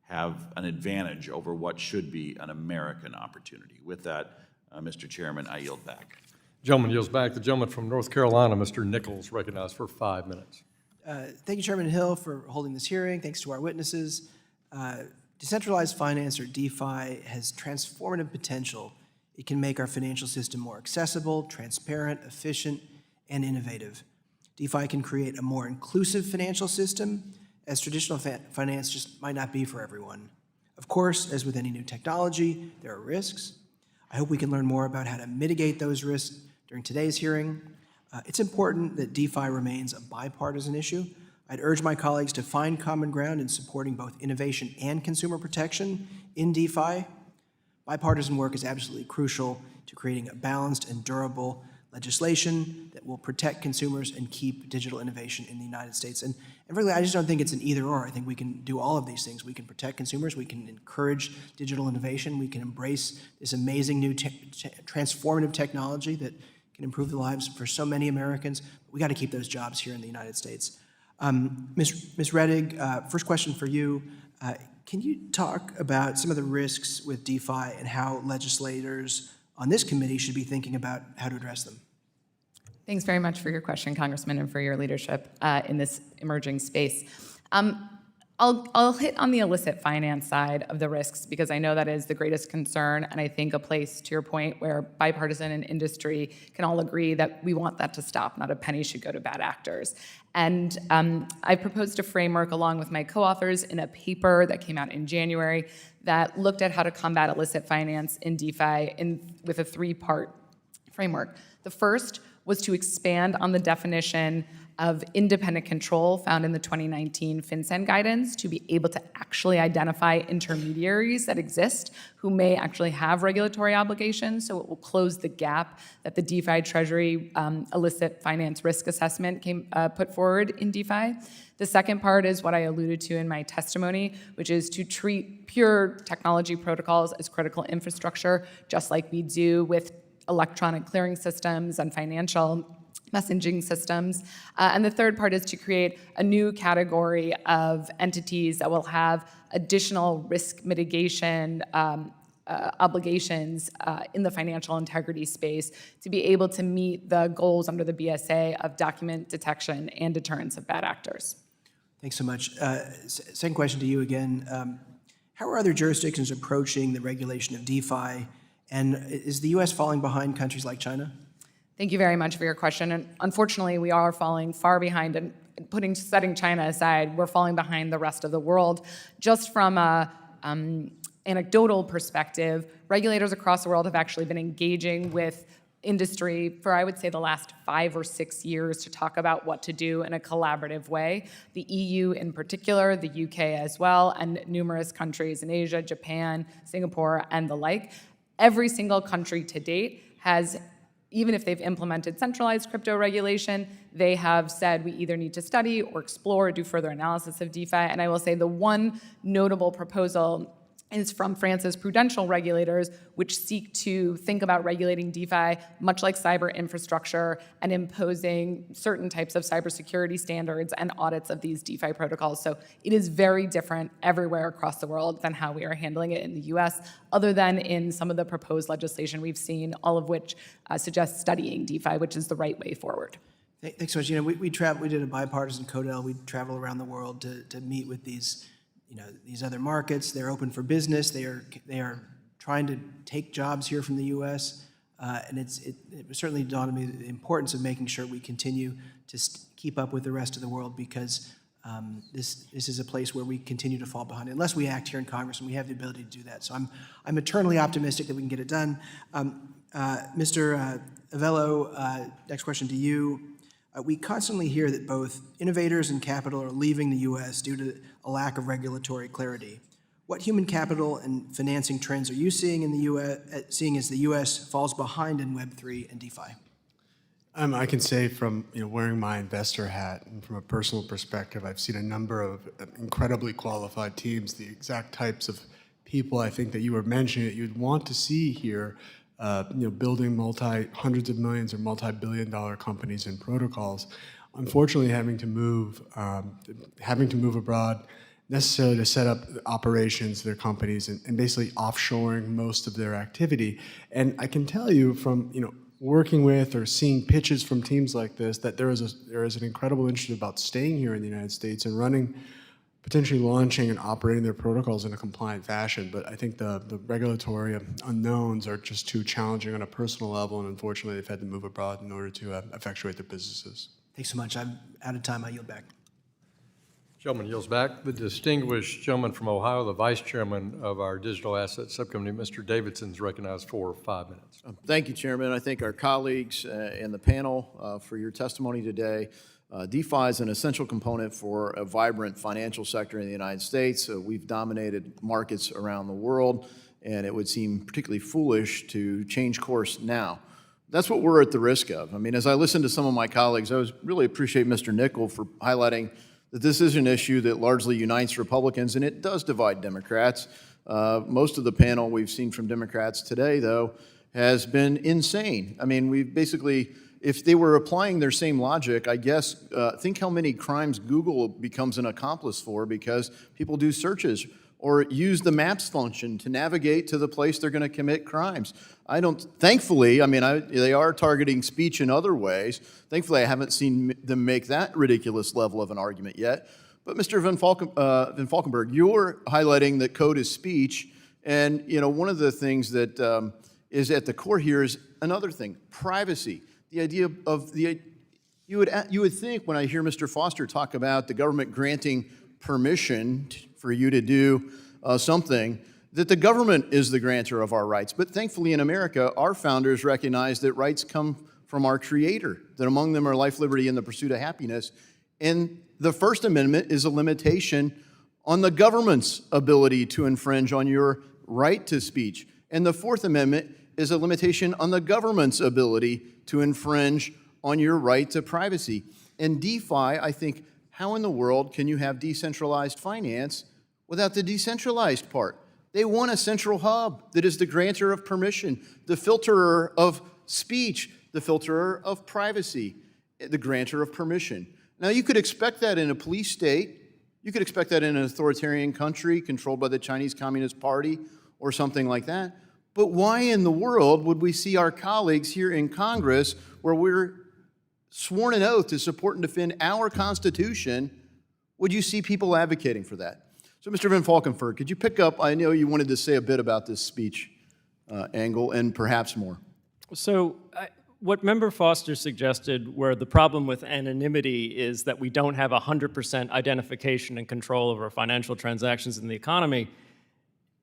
have an advantage over what should be an American opportunity. With that, Mr. Chairman, I yield back. Gentleman yields back. The gentleman from North Carolina, Mr. Nichols, recognized for 5 minutes. Thank you, Chairman Hill, for holding this hearing. Thanks to our witnesses. Decentralized finance, or DeFi, has transformative potential. It can make our financial system more accessible, transparent, efficient, and innovative. DeFi can create a more inclusive financial system, as traditional finance just might not be for everyone. Of course, as with any new technology, there are risks. I hope we can learn more about how to mitigate those risks during today's hearing. It's important that DeFi remains a bipartisan issue. I'd urge my colleagues to find common ground in supporting both innovation and consumer protection in DeFi. Bipartisan work is absolutely crucial to creating a balanced and durable legislation that will protect consumers and keep digital innovation in the United States. And really, I just don't think it's an either or. I think we can do all of these things. We can protect consumers, we can encourage digital innovation, we can embrace this amazing new transformative technology that can improve the lives for so many Americans. We got to keep those jobs here in the United States. Ms. Rettig, first question for you. Can you talk about some of the risks with DeFi and how legislators on this committee should be thinking about how to address them? Thanks very much for your question, Congressman, and for your leadership in this emerging space. I'll hit on the illicit finance side of the risks because I know that is the greatest concern, and I think a place, to your point, where bipartisan and industry can all agree that we want that to stop. Not a penny should go to bad actors. And I proposed a framework along with my co-authors in a paper that came out in January that looked at how to combat illicit finance in DeFi with a three-part framework. The first was to expand on the definition of independent control found in the 2019 FinCEN guidance to be able to actually identify intermediaries that exist who may actually have regulatory obligations. So it will close the gap that the DeFi Treasury illicit finance risk assessment put forward in DeFi. The second part is what I alluded to in my testimony, which is to treat pure technology protocols as critical infrastructure, just like we do with electronic clearing systems and financial messaging systems. And the third part is to create a new category of entities that will have additional risk mitigation obligations in the financial integrity space to be able to meet the goals under the BSA of document detection and deterrence of bad actors. Thanks so much. Second question to you again. How are other jurisdictions approaching the regulation of DeFi? And is the U.S. falling behind countries like China? Thank you very much for your question. And unfortunately, we are falling far behind. And setting China aside, we're falling behind the rest of the world. Just from a anecdotal perspective, regulators across the world have actually been engaging with industry for, I would say, the last 5 or 6 years to talk about what to do in a collaborative way. The EU in particular, the UK as well, and numerous countries in Asia, Japan, Singapore, and the like. Every single country to date has, even if they've implemented centralized crypto regulation, they have said we either need to study or explore or do further analysis of DeFi. And I will say the one notable proposal is from France's prudential regulators, which seek to think about regulating DeFi much like cyber infrastructure and imposing certain types of cybersecurity standards and audits of these DeFi protocols. So it is very different everywhere across the world than how we are handling it in the US, other than in some of the proposed legislation we've seen, all of which suggests studying DeFi, which is the right way forward. Thanks so much. You know, we did a bipartisan CODEL. We travel around the world to meet with these other markets. They're open for business. They are trying to take jobs here from the U.S. And it certainly dawned on me the importance of making sure we continue to keep up with the rest of the world, because this is a place where we continue to fall behind unless we act here in Congress, and we have the ability to do that. So I'm eternally optimistic that we can get it done. Mr. Avello, next question to you. We constantly hear that both innovators and capital are leaving the U.S. due to a lack of regulatory clarity. What human capital and financing trends are you seeing in the U.S., seeing as the U.S. falls behind in Web3 and DeFi? I can say from wearing my investor hat and from a personal perspective, I've seen a number of incredibly qualified teams, the exact types of people I think that you were mentioning that you'd want to see here, building hundreds of millions or multi-billion-dollar companies and protocols. Unfortunately, having to move abroad necessarily to set up operations, their companies, and basically offshoring most of their activity. And I can tell you from working with or seeing pitches from teams like this that there is an incredible interest about staying here in the United States and potentially launching and operating their protocols in a compliant fashion. But I think the regulatory unknowns are just too challenging on a personal level, and unfortunately they've had to move abroad in order to effectuate their businesses. Thanks so much. I'm out of time. I yield back. Gentleman yields back. The distinguished gentleman from Ohio, the vice chairman of our Digital Assets Subcommittee, Mr. Davidson, is recognized for 5 minutes. Thank you, Chairman. I thank our colleagues and the panel for your testimony today. DeFi is an essential component for a vibrant financial sector in the United States. We've dominated markets around the world, and it would seem particularly foolish to change course now. That's what we're at the risk of. I mean, as I listen to some of my colleagues, I really appreciate Mr. Nickel for highlighting that this is an issue that largely unites Republicans, and it does divide Democrats. Most of the panel we've seen from Democrats today, though, has been insane. I mean, we've basically, if they were applying their same logic, I guess, think how many crimes Google becomes an accomplice for because people do searches or use the maps function to navigate to the place they're going to commit crimes. Thankfully, I mean, they are targeting speech in other ways. Thankfully, I haven't seen them make that ridiculous level of an argument yet. But Mr. Van Valkenburgh, you're highlighting that code is speech. And, you know, one of the things that is at the core here is another thing, privacy. The idea of you would think when I hear Mr. Foster talk about the government granting permission for you to do something, that the government is the grantor of our rights. But thankfully in America, our founders recognized that rights come from our Creator, that among them are life, liberty, and the pursuit of happiness. And the First Amendment is a limitation on the government's ability to infringe on your right to speech. And the Fourth Amendment is a limitation on the government's ability to infringe on your right to privacy. And DeFi, I think, how in the world can you have decentralized finance without the decentralized part? They want a central hub that is the grantor of permission, the filterer of speech, the filterer of privacy, the grantor of permission. Now, you could expect that in a police state. You could expect that in an authoritarian country controlled by the Chinese Communist Party or something like that. But why in the world would we see our colleagues here in Congress, where we're sworn an oath to support and defend our Constitution, would you see people advocating for that? So, Mr. Van Valkenburgh, could you pick up, I know you wanted to say a bit about this speech angle and perhaps more. So what Member Foster suggested, where the problem with anonymity is that we don't have 100% identification and control over financial transactions in the economy,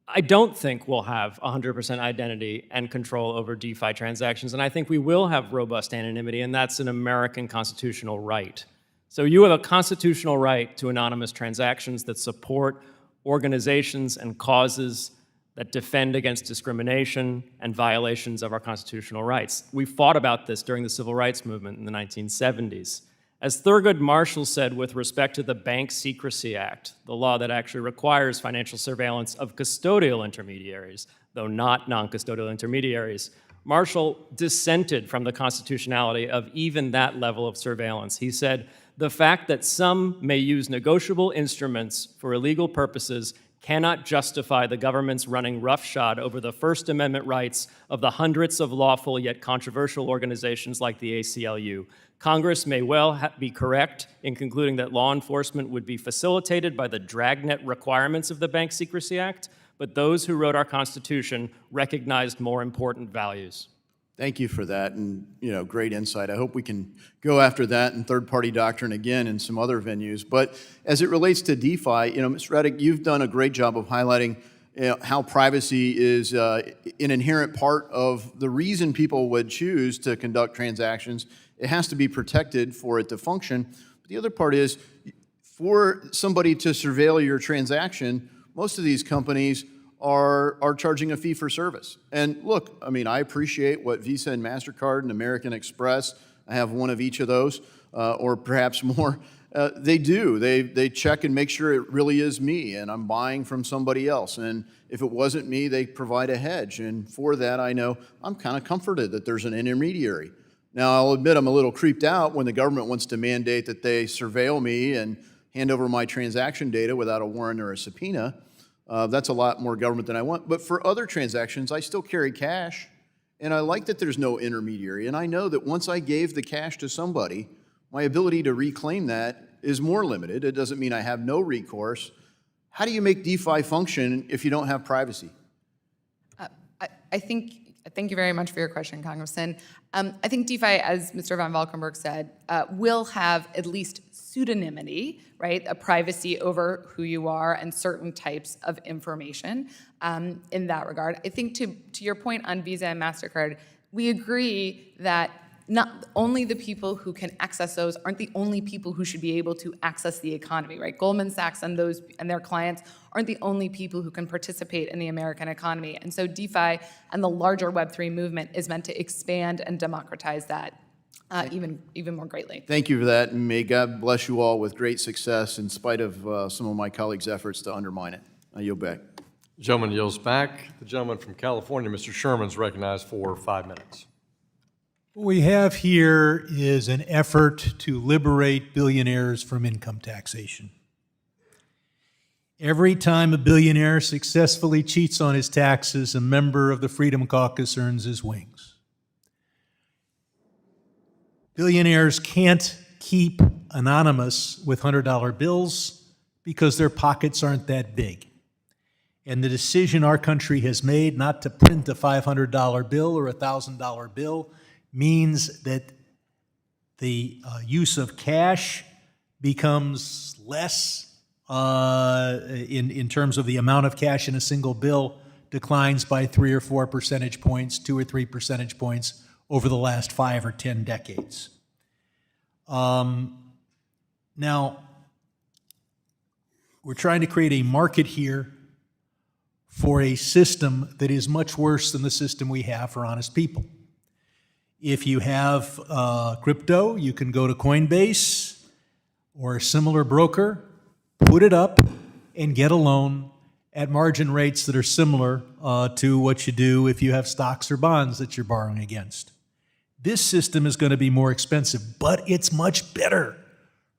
I don't think we'll have 100% identity and control over DeFi transactions, and I think we will have robust anonymity, and that's an American constitutional right. So you have a constitutional right to anonymous transactions that support organizations and causes that defend against discrimination and violations of our constitutional rights. We fought about this during the Civil Rights Movement in the 1970s. As Thurgood Marshall said with respect to the Bank Secrecy Act, the law that actually requires financial surveillance of custodial intermediaries, though not non-custodial intermediaries, Marshall dissented from the constitutionality of even that level of surveillance. He said, "The fact that some may use negotiable instruments for illegal purposes cannot justify the government's running roughshod over the First Amendment rights of the hundreds of lawful yet controversial organizations like the ACLU. Congress may well be correct in concluding that law enforcement would be facilitated by the dragnet requirements of the Bank Secrecy Act, but those who wrote our Constitution recognized more important values." Thank you for that, and great insight. I hope we can go after that and third-party doctrine again in some other venues. But as it relates to DeFi, Ms. Rettig, you've done a great job of highlighting how privacy is an inherent part of the reason people would choose to conduct transactions. It has to be protected for it to function. But the other part is, for somebody to surveil your transaction, most of these companies are charging a fee for service. And look, I mean, I appreciate what Visa and MasterCard and American Express, I have one of each of those, or perhaps more, they do. They check and make sure it really is me and I'm buying from somebody else. And if it wasn't me, they provide a hedge. And for that, I know I'm kind of comforted that there's an intermediary. Now, I'll admit I'm a little creeped out when the government wants to mandate that they surveil me and hand over my transaction data without a warrant or a subpoena. That's a lot more government than I want. But for other transactions, I still carry cash, and I like that there's no intermediary. And I know that once I gave the cash to somebody, my ability to reclaim that is more limited. It doesn't mean I have no recourse. How do you make DeFi function if you don't have privacy? I think Thank you very much for your question, Congressman. I think DeFi, as Mr. Van Valkenburgh said, will have at least pseudonymity, right? A privacy over who you are and certain types of information in that regard. I think to your point on Visa and MasterCard, we agree that not only the people who can access those aren't the only people who should be able to access the economy, right? Goldman Sachs and their clients aren't the only people who can participate in the American economy. And so DeFi and the larger Web3 movement is meant to expand and democratize that even more greatly. Thank you for that, and may God bless you all with great success in spite of some of my colleagues' efforts to undermine it. I yield back. The gentleman yields back. The gentleman from California, Mr. Sherman, is recognized for 5 minutes. What we have here is an effort to liberate billionaires from income taxation. Every time a billionaire successfully cheats on his taxes, a member of the Freedom Caucus earns his wings. Billionaires can't keep anonymous with $100 bills because their pockets aren't that big. And the decision our country has made not to print a $500 bill or a $1,000 bill means that the use of cash becomes less in terms of the amount of cash in a single bill declines by 3 or 4 percentage points, 2 or 3 percentage points over the last 5 or 10 decades. Now, we're trying to create a market here for a system that is much worse than the system we have for honest people. If you have crypto, you can go to Coinbase or a similar broker, put it up, and get a loan at margin rates that are similar to what you do if you have stocks or bonds that you're borrowing against. This system is going to be more expensive, but it's much better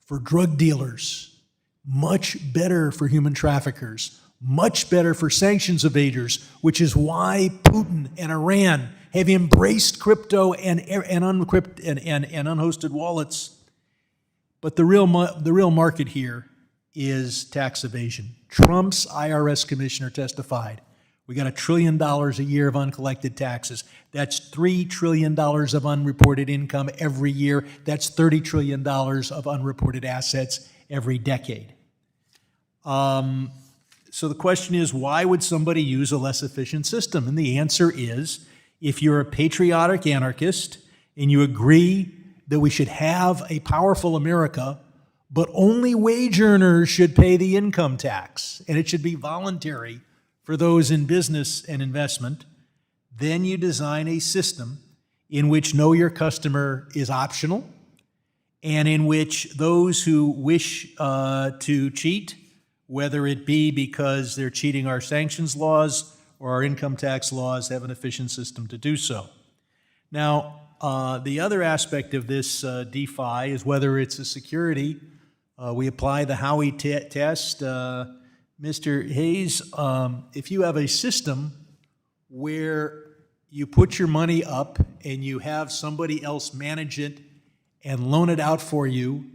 for drug dealers, much better for human traffickers, much better for sanctions evaders, which is why Putin and Iran have embraced crypto and unhosted wallets. But the real market here is tax evasion. Trump's IRS commissioner testified, we got $1 trillion a year of uncollected taxes. That's $3 trillion of unreported income every year. That's $30 trillion of unreported assets every decade. So the question is, why would somebody use a less efficient system? And the answer is, if you're a patriotic anarchist and you agree that we should have a powerful America, but only wage earners should pay the income tax, and it should be voluntary for those in business and investment, then you design a system in which know your customer is optional, and in which those who wish to cheat, whether it be because they're cheating our sanctions laws or our income tax laws, have an efficient system to do so. Now, the other aspect of this DeFi is whether it's a security. We apply the Howey test. Mr. Hayes, if you have a system where you put your money up and you have somebody else manage it and loan it out for you,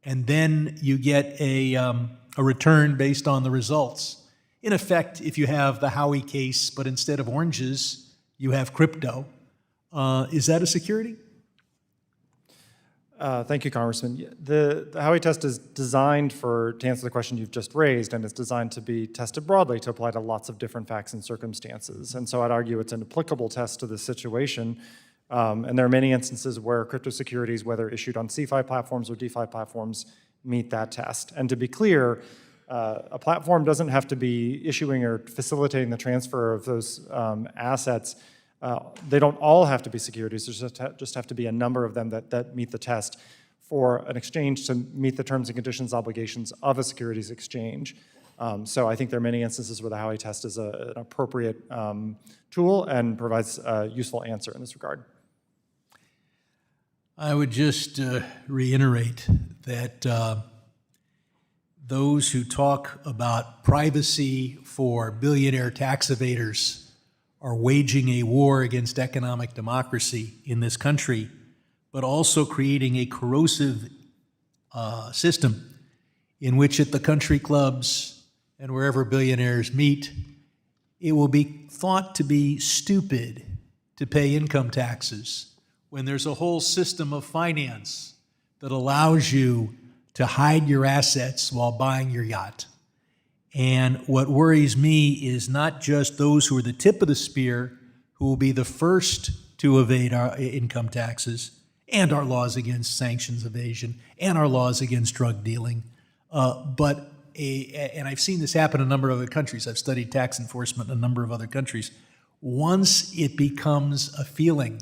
and then you get a return based on the results. In effect, if you have the Howey case, but instead of oranges, you have crypto, is that a security? Thank you, Congressman. The Howey test is designed to answer the question you've just raised, and it's designed to be tested broadly to apply to lots of different facts and circumstances. And so I'd argue it's an applicable test to this situation. And there are many instances where crypto securities, whether issued on CeFi platforms or DeFi platforms, meet that test. And to be clear, a platform doesn't have to be issuing or facilitating the transfer of those assets. They don't all have to be securities. There's just have to be a number of them that meet the test for an exchange to meet the terms and conditions obligations of a securities exchange. So I think there are many instances where the Howey test is an appropriate tool and provides a useful answer in this regard. I would just reiterate that those who talk about privacy for billionaire tax evaders are waging a war against economic democracy in this country, but also creating a corrosive system in which at the country clubs and wherever billionaires meet, it will be thought to be stupid to pay income taxes when there's a whole system of finance that allows you to hide your assets while buying your yacht. And what worries me is not just those who are the tip of the spear, who will be the first to evade our income taxes, and our laws against sanctions evasion, and our laws against drug dealing, and I've seen this happen in a number of other countries. I've studied tax enforcement in a number of other countries. Once it becomes a feeling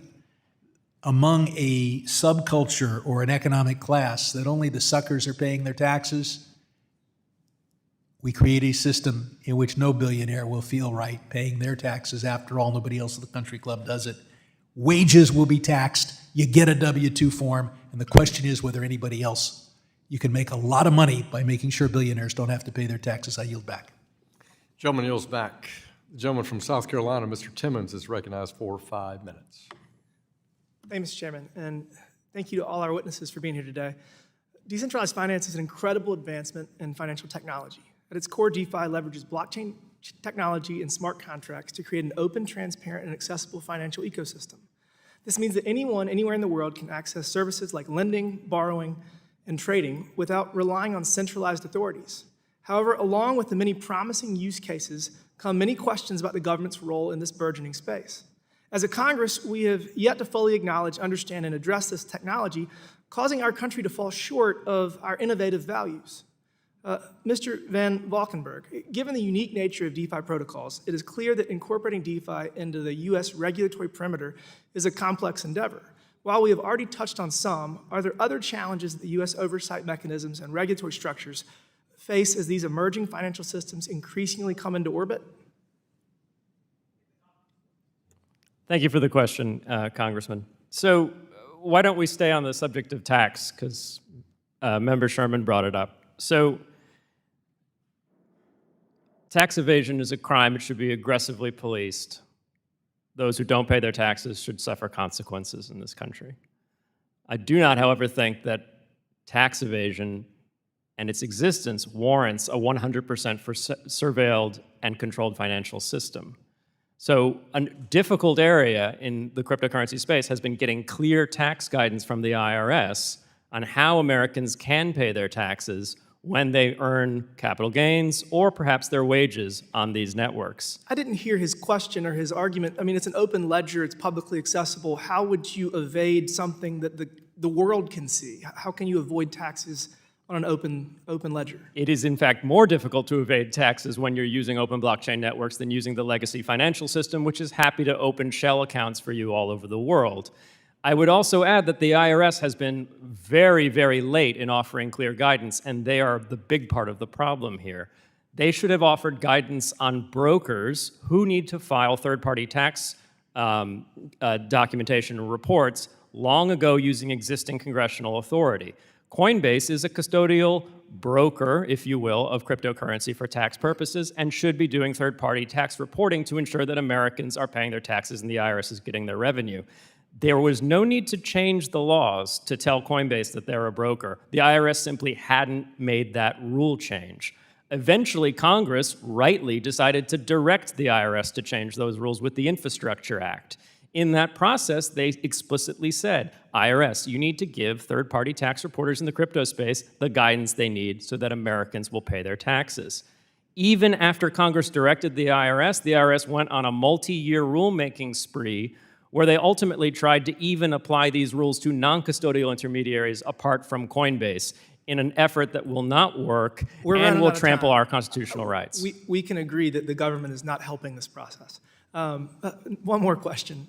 among a subculture or an economic class that only the suckers are paying their taxes, we create a system in which no billionaire will feel right paying their taxes. After all, nobody else at the country club does it. Wages will be taxed. You get a W-2 form, and the question is whether anybody else. You can make a lot of money by making sure billionaires don't have to pay their taxes. I yield back. Gentleman yields back. The gentleman from South Carolina, Mr. Timmons, is recognized for 5 minutes. Thank you, Mr. Chairman, and thank you to all our witnesses for being here today. Decentralized finance is an incredible advancement in financial technology. At its core, DeFi leverages blockchain technology and smart contracts to create an open, transparent, and accessible financial ecosystem. This means that anyone, anywhere in the world can access services like lending, borrowing, and trading without relying on centralized authorities. However, along with the many promising use cases come many questions about the government's role in this burgeoning space. As a Congress, we have yet to fully acknowledge, understand, and address this technology, causing our country to fall short of our innovative values. Mr. Van Valkenburgh, given the unique nature of DeFi protocols, it is clear that incorporating DeFi into the U.S. regulatory perimeter is a complex endeavor. While we have already touched on some, are there other challenges that the U.S. oversight mechanisms and regulatory structures face as these emerging financial systems increasingly come into orbit? Thank you for the question, Congressman. So why don't we stay on the subject of tax, because Member Sherman brought it up. So tax evasion is a crime. It should be aggressively policed. Those who don't pay their taxes should suffer consequences in this country. I do not, however, think that tax evasion and its existence warrants a 100% surveilled and controlled financial system. So a difficult area in the cryptocurrency space has been getting clear tax guidance from the IRS on how Americans can pay their taxes when they earn capital gains or perhaps their wages on these networks. I didn't hear his question or his argument. I mean, it's an open ledger, it's publicly accessible. How would you evade something that the world can see? How can you avoid taxes on an open ledger? It is in fact more difficult to evade taxes when you're using open blockchain networks than using the legacy financial system, which is happy to open shell accounts for you all over the world. I would also add that the IRS has been very, very late in offering clear guidance, and they are the big part of the problem here. They should have offered guidance on brokers who need to file third-party tax documentation and reports long ago using existing congressional authority. Coinbase is a custodial broker, if you will, of cryptocurrency for tax purposes and should be doing third-party tax reporting to ensure that Americans are paying their taxes and the IRS is getting their revenue. There was no need to change the laws to tell Coinbase that they're a broker. The IRS simply hadn't made that rule change. Eventually, Congress rightly decided to direct the IRS to change those rules with the Infrastructure Act. In that process, they explicitly said, IRS, you need to give third-party tax reporters in the crypto space the guidance they need so that Americans will pay their taxes. Even after Congress directed the IRS went on a multi-year rulemaking spree where they ultimately tried to even apply these rules to non-custodial intermediaries apart from Coinbase in an effort that will not work and will trample our constitutional rights. We can agree that the government is not helping this process. One more question.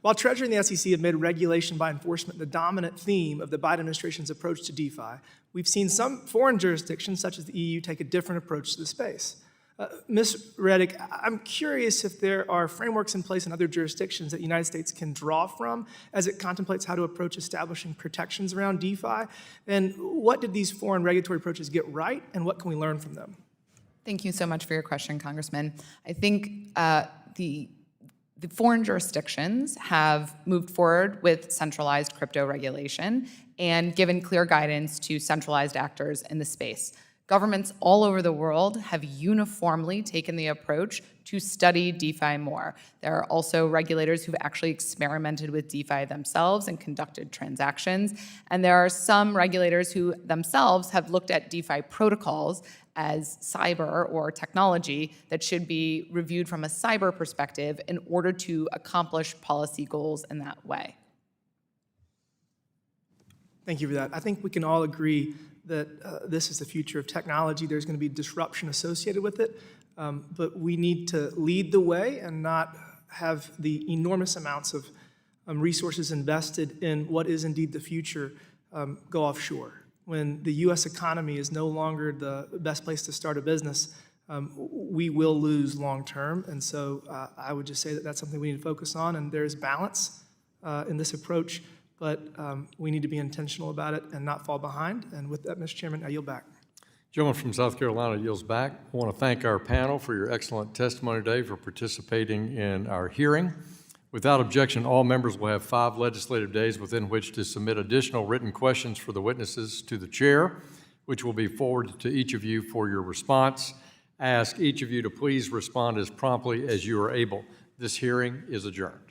While Treasury and the SEC have made regulation by enforcement the dominant theme of the Biden administration's approach to DeFi, we've seen some foreign jurisdictions, such as the EU, take a different approach to the space. Ms. Rettig, I'm curious if there are frameworks in place in other jurisdictions that the United States can draw from as it contemplates how to approach establishing protections around DeFi, and what did these foreign regulatory approaches get right, and what can we learn from them? Thank you so much for your question, Congressman. I think the foreign jurisdictions have moved forward with centralized crypto regulation and given clear guidance to centralized actors in the space. Governments all over the world have uniformly taken the approach to study DeFi more. There are also regulators who've actually experimented with DeFi themselves and conducted transactions. And there are some regulators who themselves have looked at DeFi protocols as cyber or technology that should be reviewed from a cyber perspective in order to accomplish policy goals in that way. Thank you for that. I think we can all agree that this is the future of technology. There's going to be disruption associated with it, but we need to lead the way and not have the enormous amounts of resources invested in what is indeed the future go offshore. When the U.S. economy is no longer the best place to start a business, we will lose long term. And so I would just say that that's something we need to focus on, and there's balance in this approach. But we need to be intentional about it and not fall behind. And with that, Mr. Chairman, I yield back. Gentleman from South Carolina yields back. I want to thank our panel for your excellent testimony today, for participating in our hearing. Without objection, all members will have 5 legislative days within which to submit additional written questions for the witnesses to the chair, which will be forwarded to each of you for your response. I ask each of you to please respond as promptly as you are able. This hearing is adjourned.